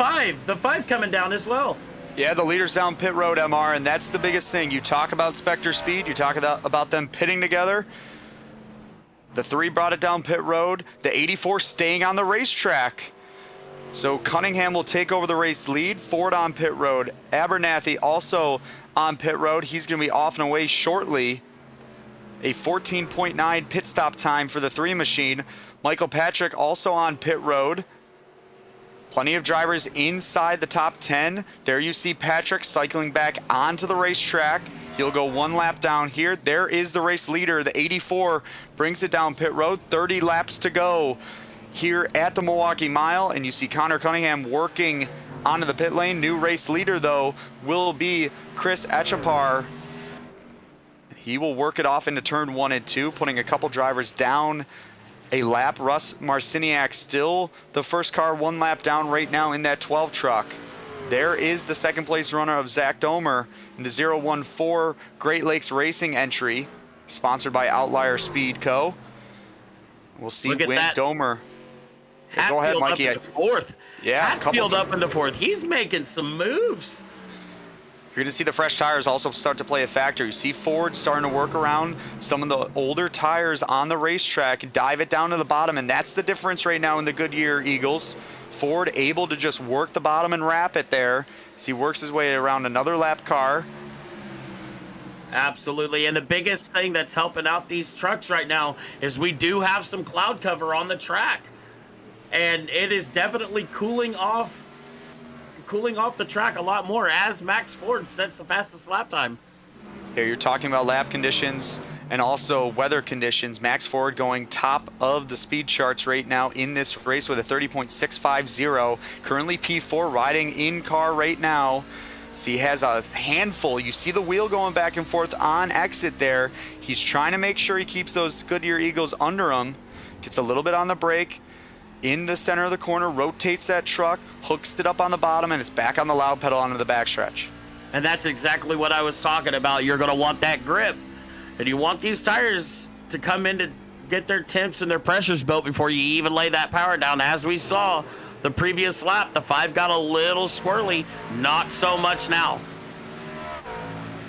5 coming down as well. Yeah, the leaders down pit road, MR, and that's the biggest thing. You talk about Spectre Speed, you talk about them pitting together. The 3 brought it down pit road. The 84 staying on the racetrack. So Cunningham will take over the race lead. Ford on pit road. Abernathy also on pit road. He's going to be off and away shortly. A 14.9 pit stop time for the 3 machine. Michael Patrick also on pit road. Plenty of drivers inside the top 10. There you see Patrick cycling back onto the racetrack. He'll go 1 lap down here. There is the race leader. The 84 brings it down pit road. 30 laps to go here at the Milwaukee Mile. And you see Connor Cunningham working onto the pit lane. New race leader, though, will be Chris Echapar. He will work it off into turn 1 and 2, putting a couple drivers down a lap. Russ Marciniak still the first car 1 lap down right now in that 12 truck. There is the second place runner of Zach Domer in the 014 Great Lakes Racing entry, sponsored by Outlier Speed Co. We'll see when Domer. Yeah, go ahead, Mikey. Up into 4th. Yeah, Hatfield up into 4th. He's making some moves. You're going to see the fresh tires also start to play a factor. You see Ford starting to work around some of the older tires on the racetrack and dive it down to the bottom, and that's the difference right now in the Goodyear Eagles. Ford able to just work the bottom and wrap it there as he works his way around another lap car. Absolutely, and the biggest thing that's helping out these trucks right now is we do have some cloud cover on the track, and it is definitely cooling off the track a lot more as Max Ford sets the fastest lap time. Here you're talking about lap conditions and also weather conditions. Max Ford going top of the speed charts right now in this race with a 30.650. Currently P4 riding in car right now. So he has a handful. You see the wheel going back and forth on exit there. He's trying to make sure he keeps those Goodyear Eagles under him. Gets a little bit on the brake. In the center of the corner, rotates that truck, hooks it up on the bottom, and it's back on the loud pedal onto the backstretch. And that's exactly what I was talking about. You're going to want that grip. And you want these tires to come in to get their temps and their pressures built before you even lay that power down. As we saw the previous lap, the 5 got a little squirrely. Not so much now.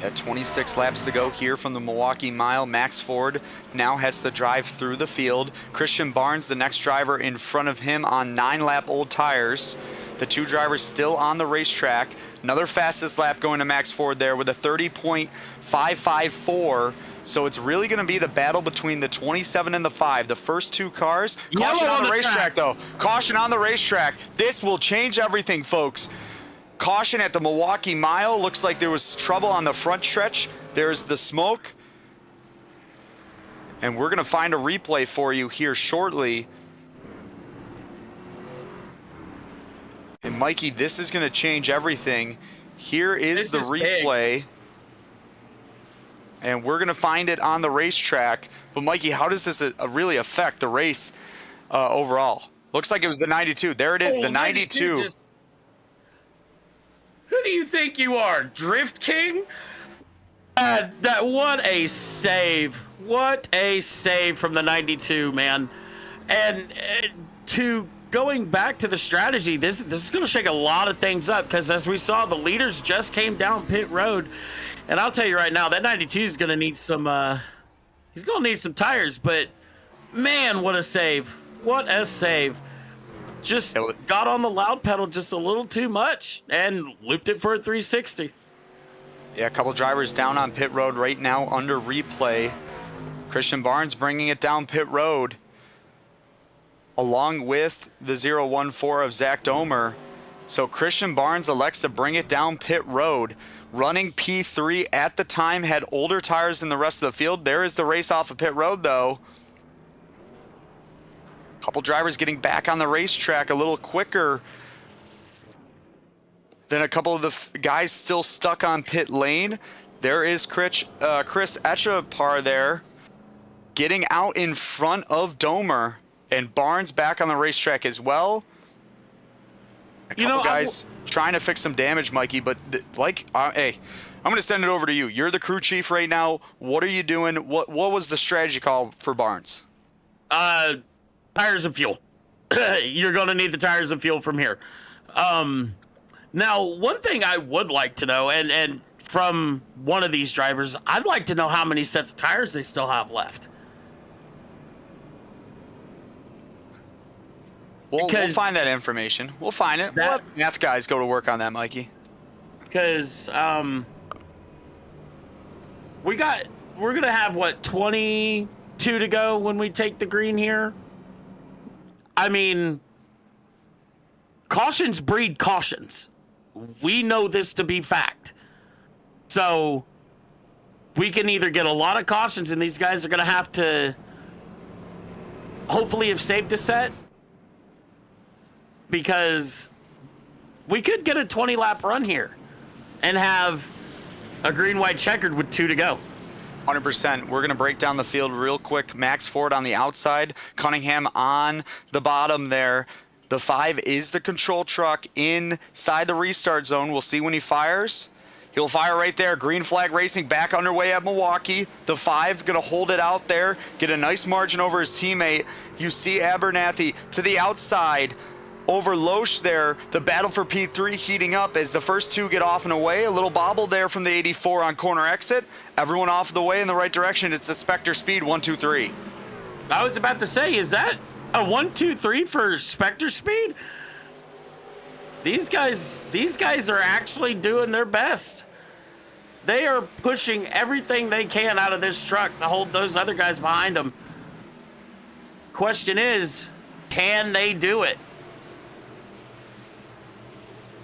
At 26 laps to go here from the Milwaukee Mile, Max Ford now has to drive through the field. Christian Barnes, the next driver in front of him on 9-lap old tires. The 2 drivers still on the racetrack. Another fastest lap going to Max Ford there with a 30.554. So it's really going to be the battle between the 27 and the 5. The first 2 cars. Caution on the racetrack, though. Caution on the racetrack. This will change everything, folks. Caution at the Milwaukee Mile. Looks like there was trouble on the front stretch. There's the smoke. And we're going to find a replay for you here shortly. And Mikey, this is going to change everything. Here is the replay. Big. And we're going to find it on the racetrack. But Mikey, how does this really affect the race overall? Looks like it was the 92. There it is, the 92. Who do you think you are, Drift King? What a save. What a save from the 92, man. And to going back to the strategy, this is going to shake a lot of things up because as we saw, the leaders just came down pit road. And I'll tell you right now, that 92 is going to need some, he's going to need some tires. But, man, what a save. What a save. Just got on the loud pedal just a little too much and looped it for a 360. Yeah, a couple drivers down on pit road right now under replay. Christian Barnes bringing it down pit road along with the 014 of Zach Domer. So Christian Barnes elects to bring it down pit road. Running P3 at the time, had older tires than the rest of the field. There is the race off of pit road, though. Couple drivers getting back on the racetrack a little quicker than a couple of the guys still stuck on pit lane. There is Chris Echapar there getting out in front of Domer, and Barnes back on the racetrack as well. A couple guys trying to fix some damage, Mikey, but hey, I'm going to send it over to you. You're the crew chief right now. What are you doing? What was the strategy call for Barnes? Tires and fuel. You're going to need the tires and fuel from here. Now, one thing I would like to know, and from one of these drivers, I'd like to know how many sets of tires they still have left. We'll find that information. We'll find it. We'll let math guys go to work on that, Mikey. Because we're going to have, 22 to go when we take the green here? I mean, cautions breed cautions. We know this to be fact. So we can either get a lot of cautions and these guys are going to have to hopefully have saved a set, because we could get a 20-lap run here and have a green-white checkered with 2 to go. 100%. We're going to break down the field real quick. Max Ford on the outside, Cunningham on the bottom there. The 5 is the control truck inside the restart zone. We'll see when he fires. He'll fire right there. Green flag racing back underway at Milwaukee. The 5 going to hold it out there, get a nice margin over his teammate. You see Abernathy to the outside. over Loesch there. The battle for P3 heating up as the first two get off and away. A little bobble there from the 84 on corner exit. Everyone off the way in the right direction. It's the Spectre Speed 1, 2, 3. I was about to say, is that a 1, 2, 3 for Spectre Speed? These guys are actually doing their best. They are pushing everything they can out of this truck to hold those other guys behind them. Question is, can they do it?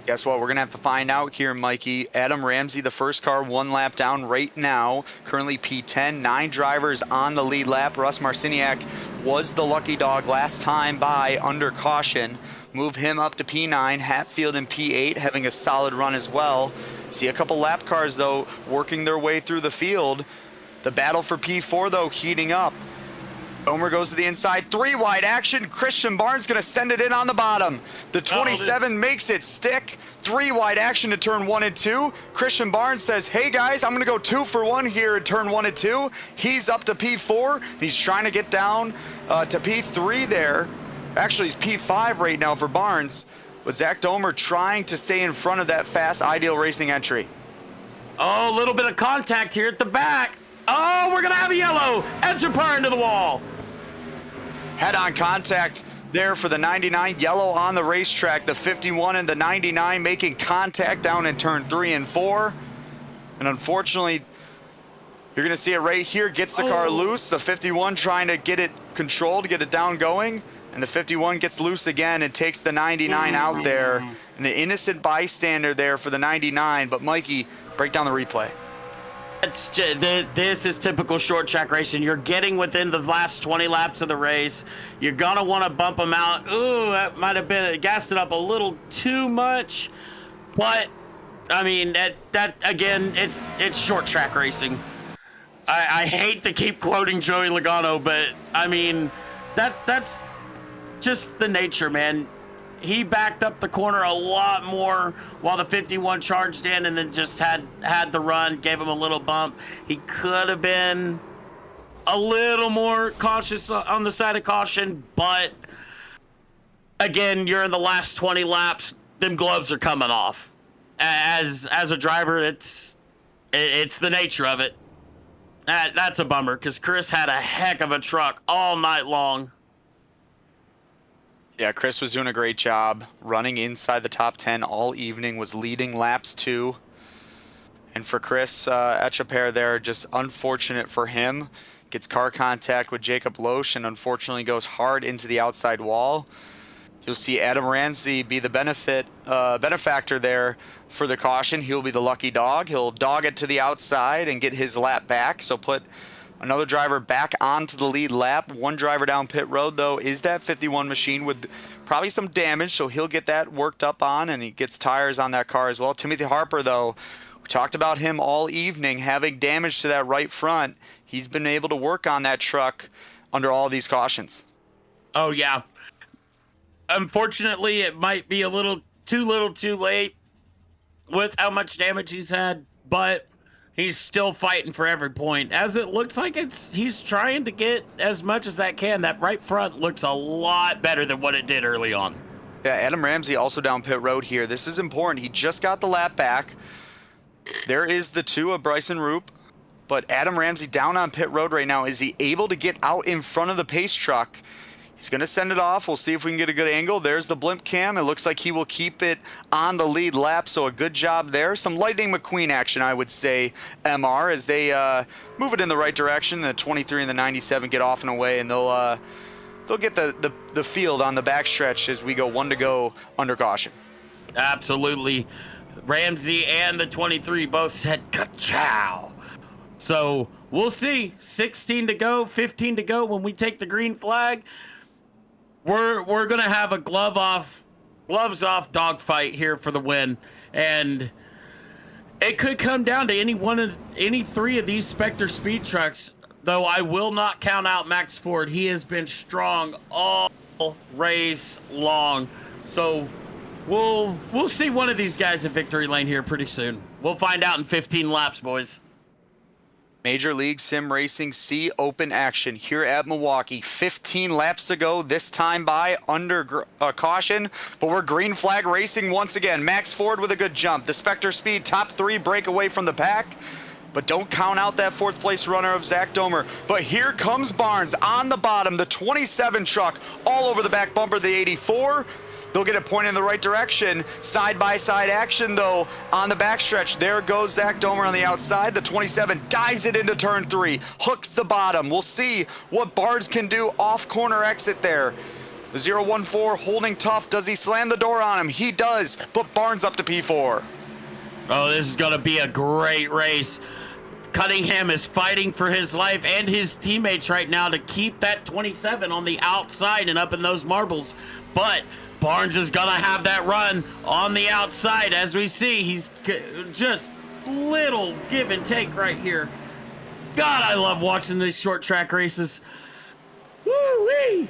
Guess what? We're going to have to find out here, Mikey. Adam Ramsey, the first car, 1 lap down right now. Currently P10, 9 drivers on the lead lap. Russ Marciniak was the lucky dog last time by under caution. Move him up to P9. Hatfield in P8 having a solid run as well. See a couple lap cars, though, working their way through the field. The battle for P4, though, heating up. Omer goes to the inside, 3 wide action. Christian Barnes going to send it in on the bottom. The 27 makes it stick. 3 wide action to turn 1 and 2. Christian Barnes says, hey guys, I'm going to go 2 for 1 here at turn 1 and 2. He's up to P4. He's trying to get down to P3 there. Actually, he's P5 right now for Barnes. But Zach Domer trying to stay in front of that fast Ideal Racing entry. Oh, a little bit of contact here at the back. Oh, we're going to have a yellow. Edgepar into the wall. Head-on contact there for the 99. Yellow on the racetrack. The 51 and the 99 making contact down in turn 3 and 4. And unfortunately, you're going to see it right here. Gets the car loose. The 51 trying to get it controlled, get it down going. And the 51 gets loose again and takes the 99 out there. And the innocent bystander there for the 99. But Mikey, break down the replay. This is typical short track racing. You're getting within the last 20 laps of the race. You're going to want to bump them out. Ooh, that might have been gassed it up a little too much. But, I mean, that again, it's short track racing. I hate to keep quoting Joey Logano, but, I mean, that's just the nature, man. He backed up the corner a lot more while the 51 charged in and then just had the run, gave him a little bump. He could have been a little more cautious on the side of caution, but again, you're in the last 20 laps. Them gloves are coming off. As a driver, it's the nature of it. That's a bummer because Chris had a heck of a truck all night long. Yeah, Chris was doing a great job running inside the top 10 all evening, was leading laps 2. And for Chris Etcheper there, just unfortunate for him. Gets car contact with Jacob Loesch and unfortunately goes hard into the outside wall. You'll see Adam Ramsey be the benefactor there for the caution. He'll be the lucky dog. He'll dog it to the outside and get his lap back. So put another driver back onto the lead lap. 1 driver down pit road, though, is that 51 machine with probably some damage, so he'll get that worked up on, and he gets tires on that car as well. Timothy Harper, though, we talked about him all evening having damage to that right front. He's been able to work on that truck under all these cautions. Oh, yeah. Unfortunately, it might be a little too late with how much damage he's had, but he's still fighting for every point. As it looks like he's trying to get as much as that can. That right front looks a lot better than what it did early on. Yeah, Adam Ramsey also down pit road here. This is important. He just got the lap back. There is the 2 of Bryson Roop, but Adam Ramsey down on pit road right now. Is he able to get out in front of the pace truck? He's going to send it off. We'll see if we can get a good angle. There's the blimp cam. It looks like he will keep it on the lead lap, so a good job there. Some Lightning McQueen action, I would say, MR, as they move it in the right direction. The 23 and the 97 get off and away, and they'll get the field on the backstretch as we go 1 to go under caution. Absolutely. Ramsey and the 23 both said ka-chow. So we'll see. 16 to go, 15 to go when we take the green flag. We're gonna have a gloves off dogfight here for the win, and it could come down to any 3 of these Spectre speed trucks. Though I will not count out Max Ford. He has been strong all race long. So we'll see one of these guys in victory lane here pretty soon. We'll find out in 15 laps, boys. Major League Sim Racing C Open action here at Milwaukee. 15 laps to go, this time by under caution, but we're green flag racing once again. Max Ford with a good jump. The Spectre Speed top 3 break away from the pack, but don't count out that 4th place runner of Zach Domer. But here comes Barnes on the bottom, the 27 truck all over the back bumper, the 84. They'll get it pointed in the right direction. Side-by-side action, though, on the backstretch. There goes Zach Domer on the outside. The 27 dives it into turn 3, hooks the bottom. We'll see what Barnes can do off-corner exit there. The 014 holding tough. Does he slam the door on him? He does, but Barnes up to P4. Oh, this is going to be a great race. Cunningham is fighting for his life and his teammates right now to keep that 27 on the outside and up in those marbles. But Barnes is going to have that run on the outside. As we see, he's just little give and take right here. God, I love watching these short track races. Woo-wee!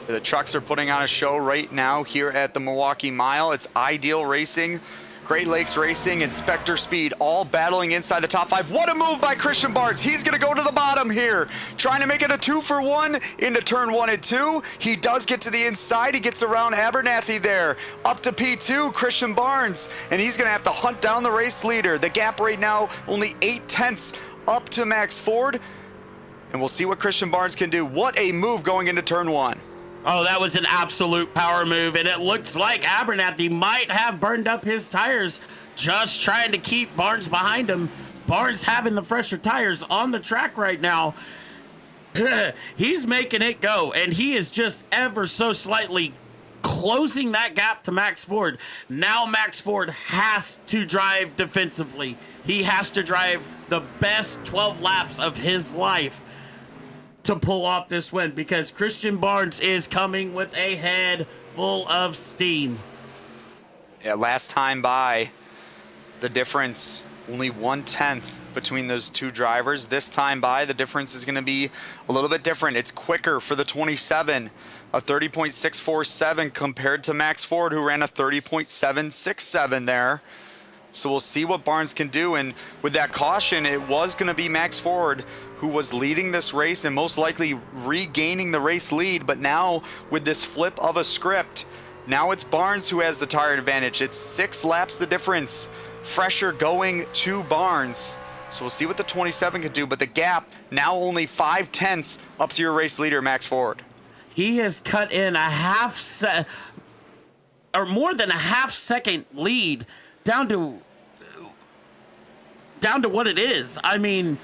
The trucks are putting on a show right now here at the Milwaukee Mile. It's Ideal Racing, Great Lakes Racing, and Spectre Speed all battling inside the top 5. What a move by Christian Barnes. He's going to go to the bottom here, trying to make it a 2-for-1 into turn 1 and 2. He does get to the inside. He gets around Abernathy there. Up to P2, Christian Barnes, and he's going to have to hunt down the race leader. The gap right now only 0.8 up to Max Ford, and we'll see what Christian Barnes can do. What a move going into turn 1. Oh, that was an absolute power move, and it looks like Abernathy might have burned up his tires just trying to keep Barnes behind him. Barnes having the fresher tires on the track right now. He's making it go, and he is just ever so slightly closing that gap to Max Ford. Now Max Ford has to drive defensively. He has to drive the best 12 laps of his life to pull off this win, because Christian Barnes is coming with a head full of steam. Yeah, last time by, the difference only 1/10 between those two drivers. This time by, the difference is going to be a little bit different. It's quicker for the 27, a 30.647 compared to Max Ford, who ran a 30.767 there. So we'll see what Barnes can do, and with that caution, it was going to be Max Ford who was leading this race and most likely regaining the race lead, but now with this flip of a script, now it's Barnes who has the tire advantage. It's 6 laps the difference. Fresher going to Barnes. So we'll see what the 27 can do, but the gap now only 0.5 up to your race leader, Max Ford. He has cut in more than a half second lead down to what it is. I mean,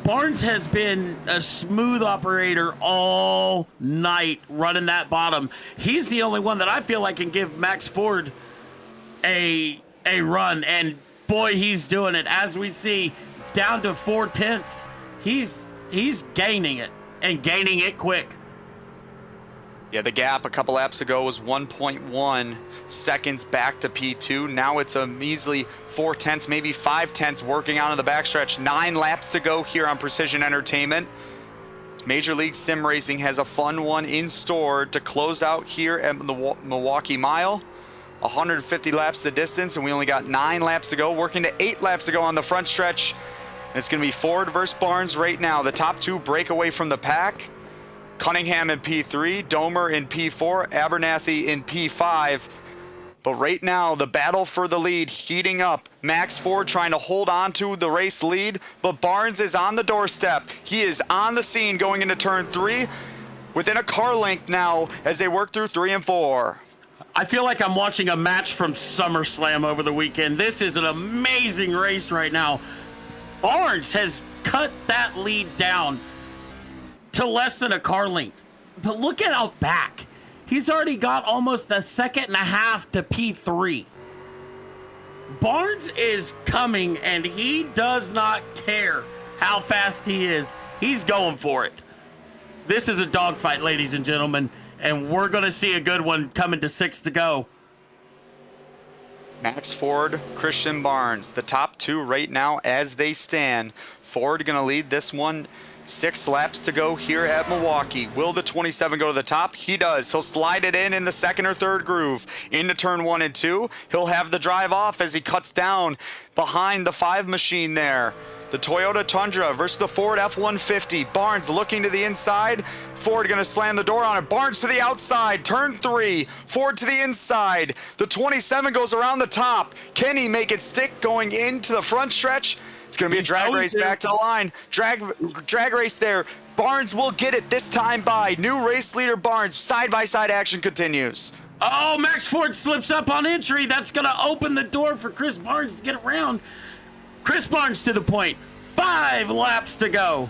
Barnes has been a smooth operator all night running that bottom. He's the only one that I feel like can give Max Ford a run, and boy, he's doing it. As we see, down to 0.4. He's gaining it, and gaining it quick. Yeah, the gap a couple laps ago was 1.1 seconds back to P2. Now it's a measly 0.4, maybe 0.5 working out on the backstretch. 9 laps to go here on Precision Entertainment. Major League Sim Racing has a fun one in store to close out here at the Milwaukee Mile. 150 laps the distance, and we only got 9 laps to go, working to 8 laps to go on the front stretch. And it's going to be Ford versus Barnes right now. The top 2 break away from the pack. Cunningham in P3, Domer in P4, Abernathy in P5. But right now, the battle for the lead heating up. Max Ford trying to hold on to the race lead, but Barnes is on the doorstep. He is on the scene going into turn 3, within a car length now as they work through 3 and 4. I feel like I'm watching a match from SummerSlam over the weekend. This is an amazing race right now. Barnes has cut that lead down to less than a car length. But look at out back. He's already got almost a second and a half to P3. Barnes is coming, and he does not care how fast he is. He's going for it. This is a dogfight, ladies and gentlemen, and we're going to see a good one coming to 6 to go. Max Ford, Christian Barnes, the top 2 right now as they stand. Ford going to lead this one. 6 laps to go here at Milwaukee. Will the 27 go to the top? He does. He'll slide it in the second or third groove into turn 1 and 2. He'll have the drive off as he cuts down behind the 5 machine there. The Toyota Tundra versus the Ford F-150. Barnes looking to the inside. Ford going to slam the door on it. Barnes to the outside. Turn 3. Ford to the inside. The 27 goes around the top. Can he make it stick going into the front stretch? It's going to be a drag race back to the line. Drag race there. Barnes will get it this time by. New race leader Barnes. Side-by-side action continues. Oh, Max Ford slips up on entry. That's going to open the door for Chris Barnes to get around. Chris Barnes to the point. 5 laps to go.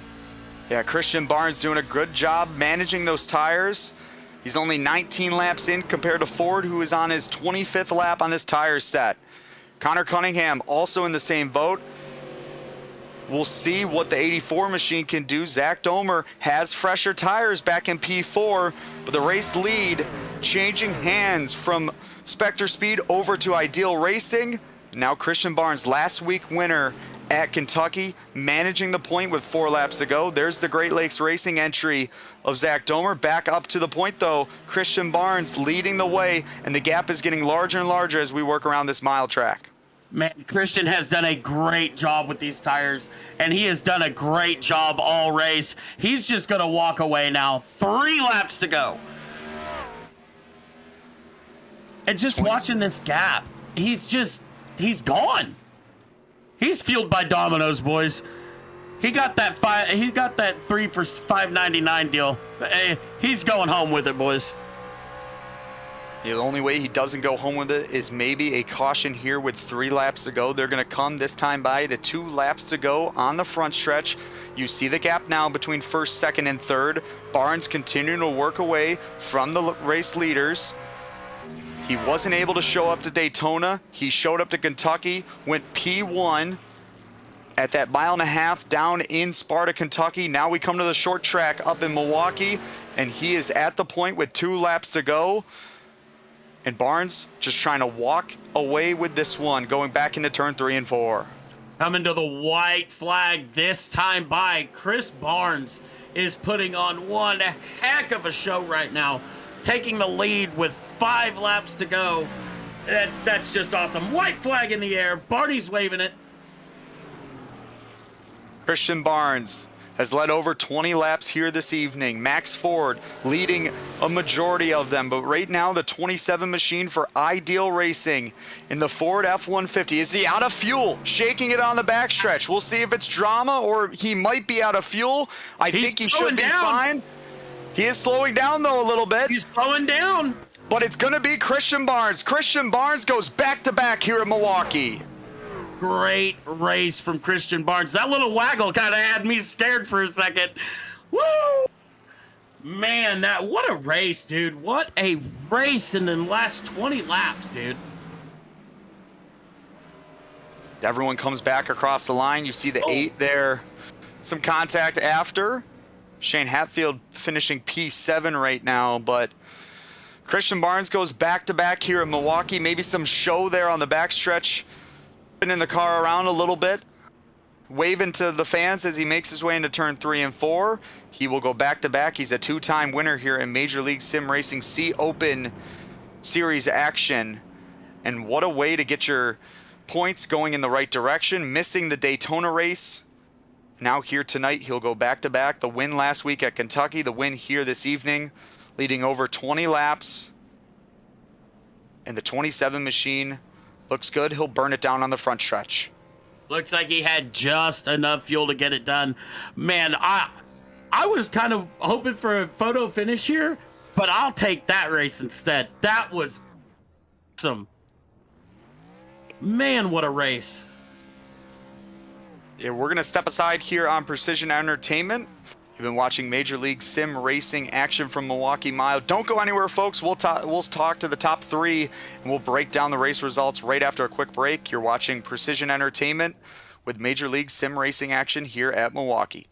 Yeah, Christian Barnes doing a good job managing those tires. He's only 19 laps in compared to Ford, who is on his 25th lap on this tire set. Connor Cunningham also in the same boat. We'll see what the 84 machine can do. Zach Domer has fresher tires back in P4, but the race lead changing hands from Spectre Speed over to Ideal Racing. Now Christian Barnes, last week winner at Kentucky, managing the point with 4 laps to go. There's the Great Lakes Racing entry of Zach Domer. Back up to the point though, Christian Barnes leading the way, and the gap is getting larger and larger as we work around this mile track. Man, Christian has done a great job with these tires, and he has done a great job all race. He's just going to walk away now. 3 laps to go. And just watching this gap, he's gone. He's fueled by Domino's, boys. He got that 3 for $5.99 deal. He's going home with it, boys. The only way he doesn't go home with it is maybe a caution here with 3 laps to go. They're going to come this time by to 2 laps to go on the front stretch. You see the gap now between first, second, and third. Barnes continuing to work away from the race leaders. He wasn't able to show up to Daytona. He showed up to Kentucky, went P1 at that 1.5 mile down in Sparta, Kentucky. Now we come to the short track up in Milwaukee, and he is at the point with 2 laps to go. And Barnes just trying to walk away with this one, going back into turn 3 and 4. Coming to the white flag this time by. Chris Barnes is putting on one heck of a show right now, taking the lead with 5 laps to go. That's just awesome. White flag in the air. Barney's waving it. Christian Barnes has led over 20 laps here this evening. Max Ford leading a majority of them, but right now the 27 machine for Ideal Racing in the Ford F-150. Is he out of fuel? Shaking it on the backstretch. We'll see if it's drama or he might be out of fuel. I think he should be fine. He is slowing down though a little bit. He's slowing down. But it's gonna be Christian Barnes. Christian Barnes goes back to back here at Milwaukee. Great race from Christian Barnes. That little waggle kind of had me scared for a second. Woo! Man, what a race, dude. What a race in the last 20 laps, dude. Everyone comes back across the line. You see the 8 there. Some contact after. Shane Hatfield finishing P7 right now, but Christian Barnes goes back to back here at Milwaukee. Maybe some show there on the backstretch. In the car around a little bit, waving to the fans as he makes his way into turn 3 and 4. He will go back to back. He's a 2-time winner here in Major League Sim Racing C Open Series action. And what a way to get your points going in the right direction, missing the Daytona race. Now here tonight, he'll go back to back. The win last week at Kentucky, the win here this evening, leading over 20 laps. And the 27 machine looks good. He'll burn it down on the front stretch. Looks like he had just enough fuel to get it done. Man, I was kind of hoping for a photo finish here, but I'll take that race instead. That was awesome. Man, what a race. Yeah, we're going to step aside here on Precision Entertainment. You've been watching Major League Sim Racing action from Milwaukee Mile. Don't go anywhere, folks. We'll talk to the top 3, and we'll break down the race results right after a quick break. You're watching Precision Entertainment with Major League Sim Racing action here at Milwaukee.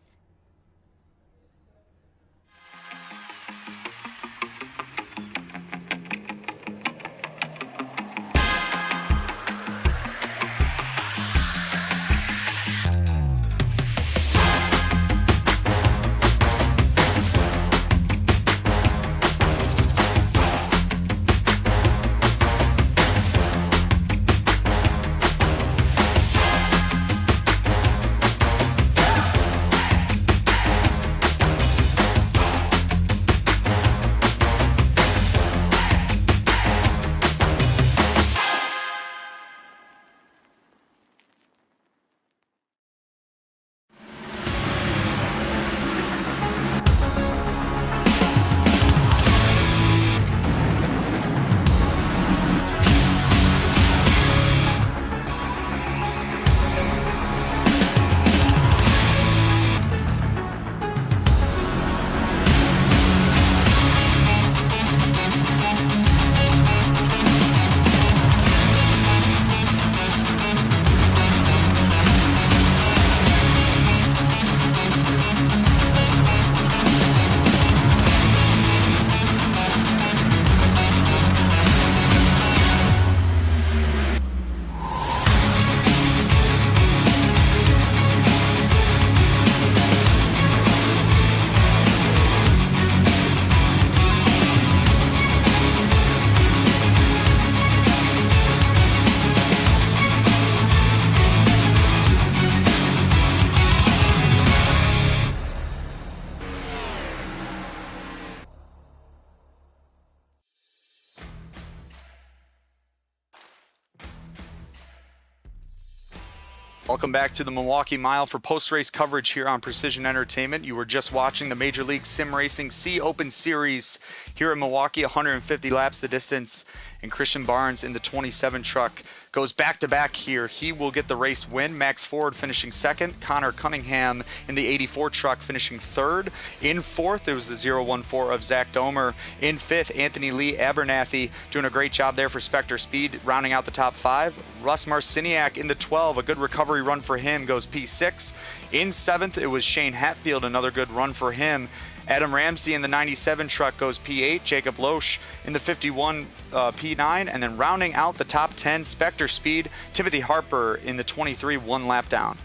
Welcome back to the Milwaukee Mile for post-race coverage here on Precision Entertainment. You were just watching the Major League Sim Racing C Open Series here in Milwaukee, 150 laps the distance, and Christian Barnes in the 27 truck goes back-to-back here. He will get the race win. Max Ford finishing second. Connor Cunningham in the 84 truck finishing third. In fourth, it was the 014 of Zach Domer. In fifth, Anthony Lee Abernathy doing a great job there for Spectre Speed, rounding out the top five. Russ Marciniak in the 12, a good recovery run for him, goes P6. In seventh, it was Shane Hatfield, another good run for him. Adam Ramsey in the 97 truck goes P8, Jacob Loesch in the 51 P9, and then rounding out the top 10, Spectre Speed, Timothy Harper in the 23, one lap down.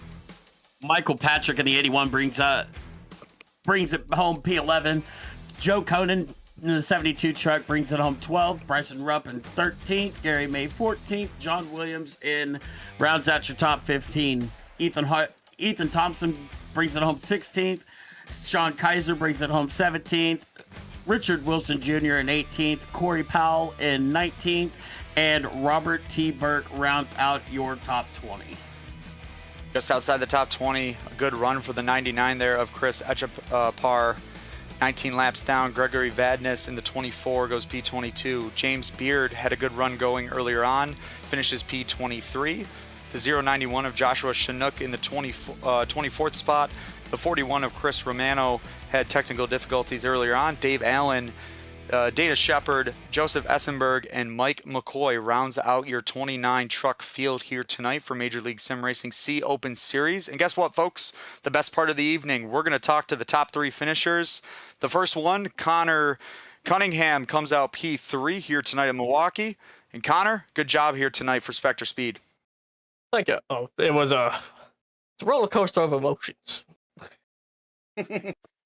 Michael Patrick in the 81 brings it home P11. Joe Conan in the 72 truck brings it home 12th. Bryson Rupp in 13th. Gary May 14th. John Williams in rounds out your top 15. Ethan Thompson brings it home 16th. Sean Kaiser brings it home 17th. Richard Wilson Jr. in 18th. Corey Powell in 19th. And Robert T. Burke rounds out your top 20. Just outside the top 20, a good run for the 99 there of Chris Echapar. 19 laps down. Gregory Vadnais in the 24 goes P22. James Beard had a good run going earlier on, finishes P23. The 091 of Joshua Chinook in the 24th spot. The 41 of Chris Romano had technical difficulties earlier on. Dave Allen, Dana Shepard, Joseph Essenberg, and Mike McCoy rounds out your 29 truck field here tonight for Major League Sim Racing C Open Series. And guess what, folks? The best part of the evening, we're going to talk to the top three finishers. The first one, Connor Cunningham, comes out P3 here tonight in Milwaukee. And Connor, good job here tonight for Spectre Speed. Thank you. It was a roller coaster of emotions.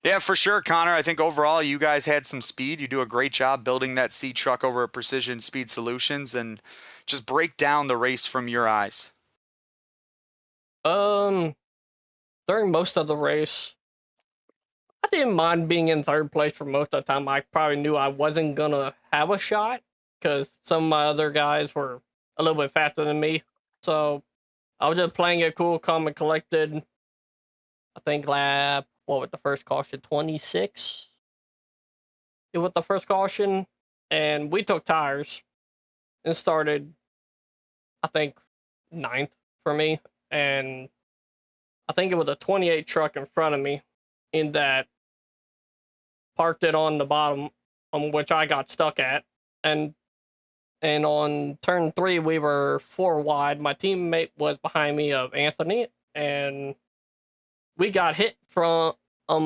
Yeah, for sure, Connor. I think overall you guys had some speed. You do a great job building that C truck over at Precision Speed Solutions, and just break down the race from your eyes. During most of the race, I didn't mind being in third place for most of the time. I probably knew I wasn't gonna have a shot because some of my other guys were a little bit faster than me. So I was just playing it cool, calm, and collected. I think what was the first caution? 26? It was the first caution, and we took tires and started, I think, 9th for me. And I think it was a 28 truck in front of me in that parked it on the bottom, on which I got stuck at. And on turn 3, we were 4 wide. My teammate was behind me of Anthony, and we got hit from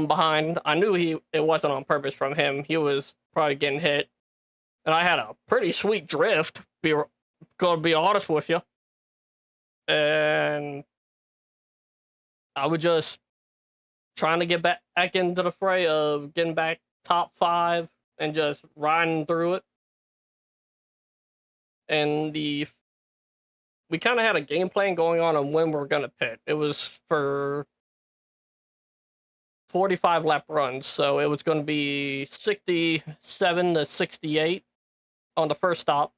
behind. I knew it wasn't on purpose from him. He was probably getting hit. And I had a pretty sweet drift, gonna be honest with you. And I was just trying to get back into the fray of getting back top 5 and just riding through it. And we kind of had a game plan going on when we were going to pit. It was for 45 lap runs, so it was going to be 67 to 68 on the first stop,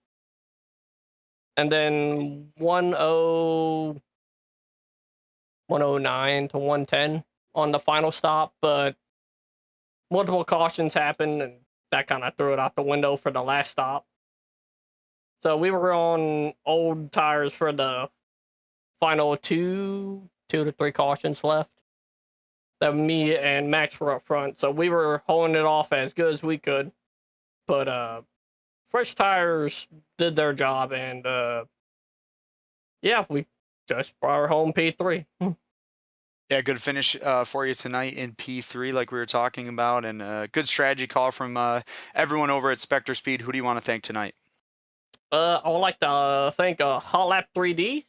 and then 109 to 110 on the final stop. But multiple cautions happened, and that kind of threw it out the window for the last stop. So we were on old tires for the final two to 3 cautions left. That me and Max were up front, so we were holding it off as good as we could. But fresh tires did their job, and we just brought her home P3. Yeah, good finish for you tonight in P3, like we were talking about, and a good strategy call from everyone over at Spectre Speed. Who do you want to thank tonight? I would like to thank Hot Lap 3D,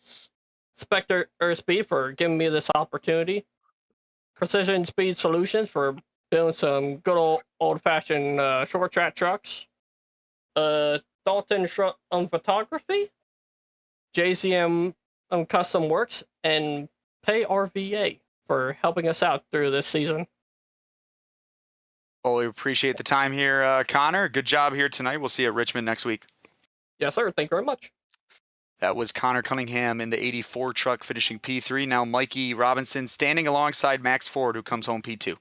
Spectre Speed, for giving me this opportunity. Precision Speed Solutions for building some good old-fashioned short track trucks. Dalton Photography, JCM Custom Works, and Pay RVA for helping us out through this season. Well, we appreciate the time here, Connor. Good job here tonight. We'll see you at Richmond next week. Yes, sir. Thank you very much. That was Connor Cunningham in the 84 truck finishing P3. Now Mikey Robinson standing alongside Max Ford, who comes home P2.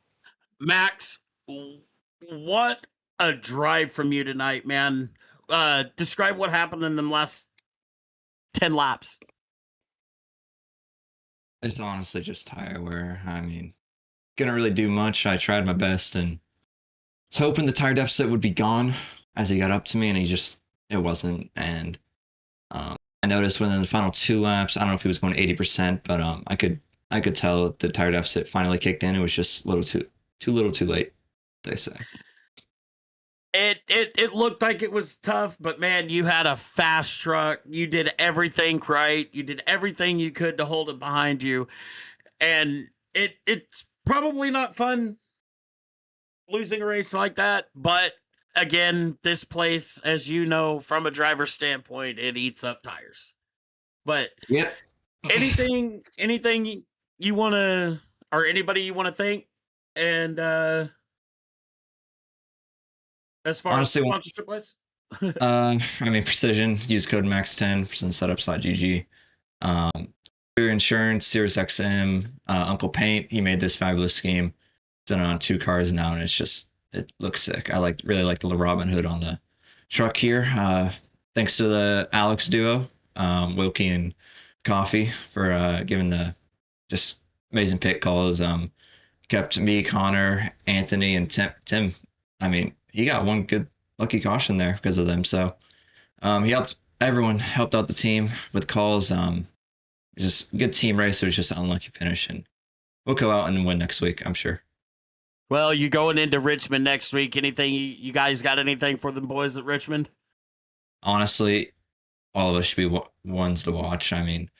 Max, what a drive from you tonight, man. Describe what happened in them last 10 laps. It's honestly just tire wear. I mean, couldn't really do much. I tried my best and was hoping the tire deficit would be gone as he got up to me, and it wasn't. And I noticed within the final 2 laps, I don't know if he was going 80%, but I could tell the tire deficit finally kicked in. It was just a little too late, they say. It looked like it was tough, but man, you had a fast truck. You did everything right. You did everything you could to hold it behind you. And it's probably not fun losing a race like that, but again, this place, as you know, from a driver's standpoint, it eats up tires. But yeah, anything you want to, or anybody you want to thank, and as far honestly, as sponsorship wise, I mean, Precision, use code MAX10 for setup.gg. Your insurance, Sirius XM, Uncle Paint, he made this fabulous scheme. It's done on 2 cars now, and it looks sick. I really like the Robin Hood on the truck here. Thanks to the Alex duo, Wilkie and Coffee, for giving the just amazing pit calls. Kept me, Connor, Anthony, and Tim. I mean, he got one good lucky caution there because of them. So he helped out the team with calls. Just good team race. It was just an unlucky finish, and we'll go out and win next week, I'm sure. well, you going into Richmond next week. Anything you guys got anything for the boys at Richmond? Honestly, all of us should be ones to watch. I mean,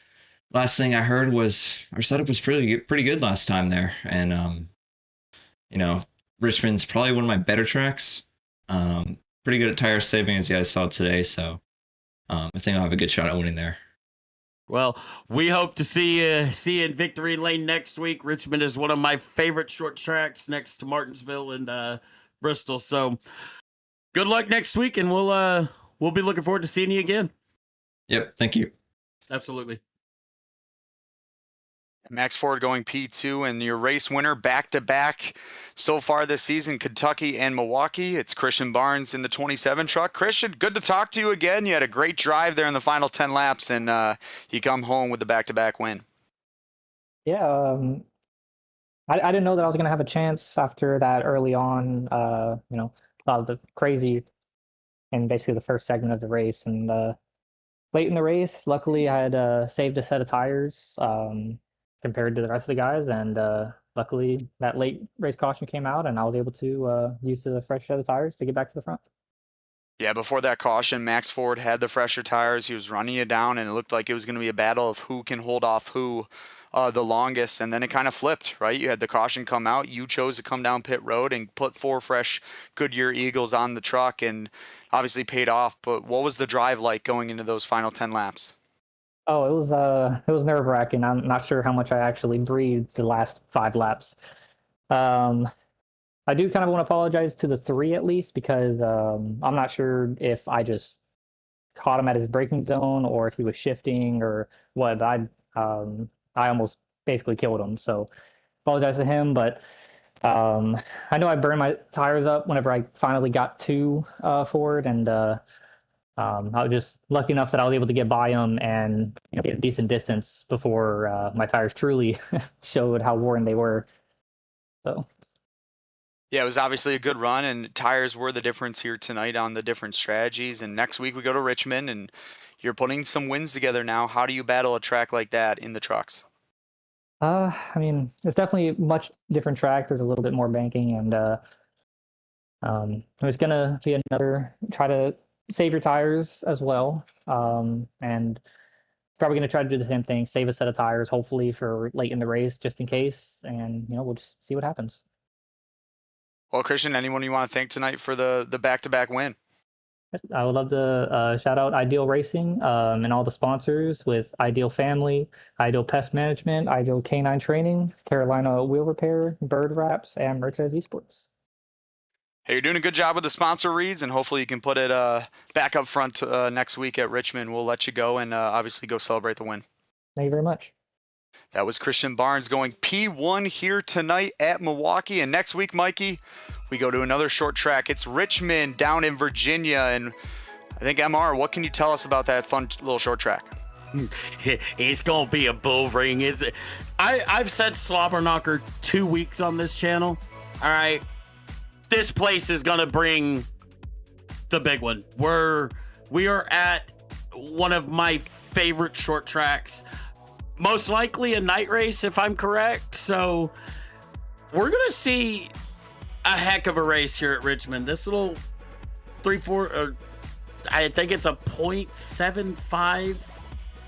last thing I heard was our setup was pretty good last time there, and Richmond's probably one of my better tracks. Pretty good at tire saving, as you guys saw today, so I think I'll have a good shot at winning there. Well, we hope to see you in Victory Lane next week. Richmond is one of my favorite short tracks next to Martinsville and Bristol. So good luck next week, and we'll be looking forward to seeing you again. Yep, thank you. Absolutely. Max Ford going P2, and your race winner back-to-back so far this season, Kentucky and Milwaukee. It's Christian Barnes in the 27 truck. Christian, good to talk to you again. You had a great drive there in the final 10 laps, and you come home with the back-to-back win. Yeah, I didn't know that I was going to have a chance after that early on, the crazy and basically the first segment of the race. And late in the race, luckily I had saved a set of tires compared to the rest of the guys, and luckily that late race caution came out, and I was able to use the fresh set of tires to get back to the front. Yeah, before that caution, Max Ford had the fresher tires. He was running it down, and it looked like it was going to be a battle of who can hold off who the longest, and then it kind of flipped, right? You had the caution come out. You chose to come down pit road and put 4 fresh Goodyear Eagles on the truck, and obviously paid off. But what was the drive like going into those final 10 laps? Oh, it was nerve-wracking. I'm not sure how much I actually breathed the last 5 laps. I do kind of want to apologize to the 3 at least, because I'm not sure if I just caught him at his braking zone or if he was shifting or what. I almost basically killed him, so apologize to him. But I know I burned my tires up whenever I finally got to Ford, and I was just lucky enough that I was able to get by him and get a decent distance before my tires truly showed how worn they were. So. Yeah, it was obviously a good run, and tires were the difference here tonight on the different strategies. And next week we go to Richmond, and you're putting some wins together now. How do you battle a track like that in the trucks? I mean, it's definitely a much different track. There's a little bit more banking, and it's gonna be another try to save your tires as well, and probably gonna try to do the same thing, save a set of tires, hopefully for late in the race, just in case, and we'll just see what happens. Well, Christian, anyone you want to thank tonight for the back-to-back win? I would love to shout out Ideal Racing and all the sponsors with Ideal Family, Ideal Pest Management, Ideal Canine Training, Carolina Wheel Repair, Bird Wraps, and Mertez eSports. Hey, you're doing a good job with the sponsor reads, and hopefully you can put it back up front next week at Richmond. We'll let you go and obviously go celebrate the win. Thank you very much. That was Christian Barnes going P1 here tonight at Milwaukee. And next week, Mikey, we go to another short track. It's Richmond down in Virginia. And I think, MR, what can you tell us about that fun little short track? It's going to be a bull ring. I've said slobber knocker 2 weeks on this channel. All right. This place is going to bring the big one. We are at one of my favorite short tracks. Most likely a night race, if I'm correct. So we're going to see a heck of a race here at Richmond. This little 3-4, I think it's a 0.75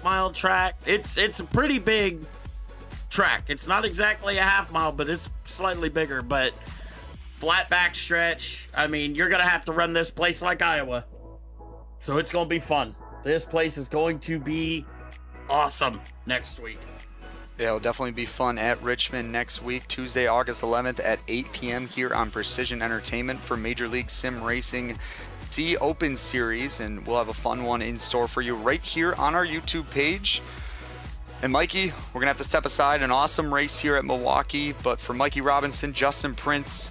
mile track. It's a pretty big track. It's not exactly a half mile, but it's slightly bigger. But flat back stretch. I mean, you're going to have to run this place like Iowa. So it's going to be fun. This place is going to be awesome next week. Yeah, it'll definitely be fun at Richmond next week, Tuesday, August 11th at 8 p.m. here on Precision Entertainment for Major League Sim Racing C Open Series, and we'll have a fun one in store for you right here on our YouTube page. And Mikey, we're going to have to step aside. An awesome race here at Milwaukee, but for Mikey Robinson, Justin Prince,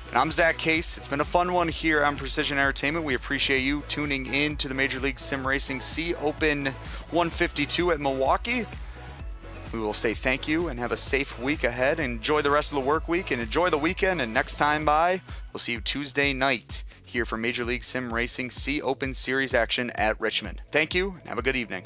and I'm Zach Case. It's been a fun one here on Precision Entertainment. We appreciate you tuning in to the Major League Sim Racing C Open 152 at Milwaukee. We will say thank you and have a safe week ahead. Enjoy the rest of the work week and enjoy the weekend. And next time by, we'll see you Tuesday night here for Major League Sim Racing C Open Series action at Richmond. Thank you and have a good evening.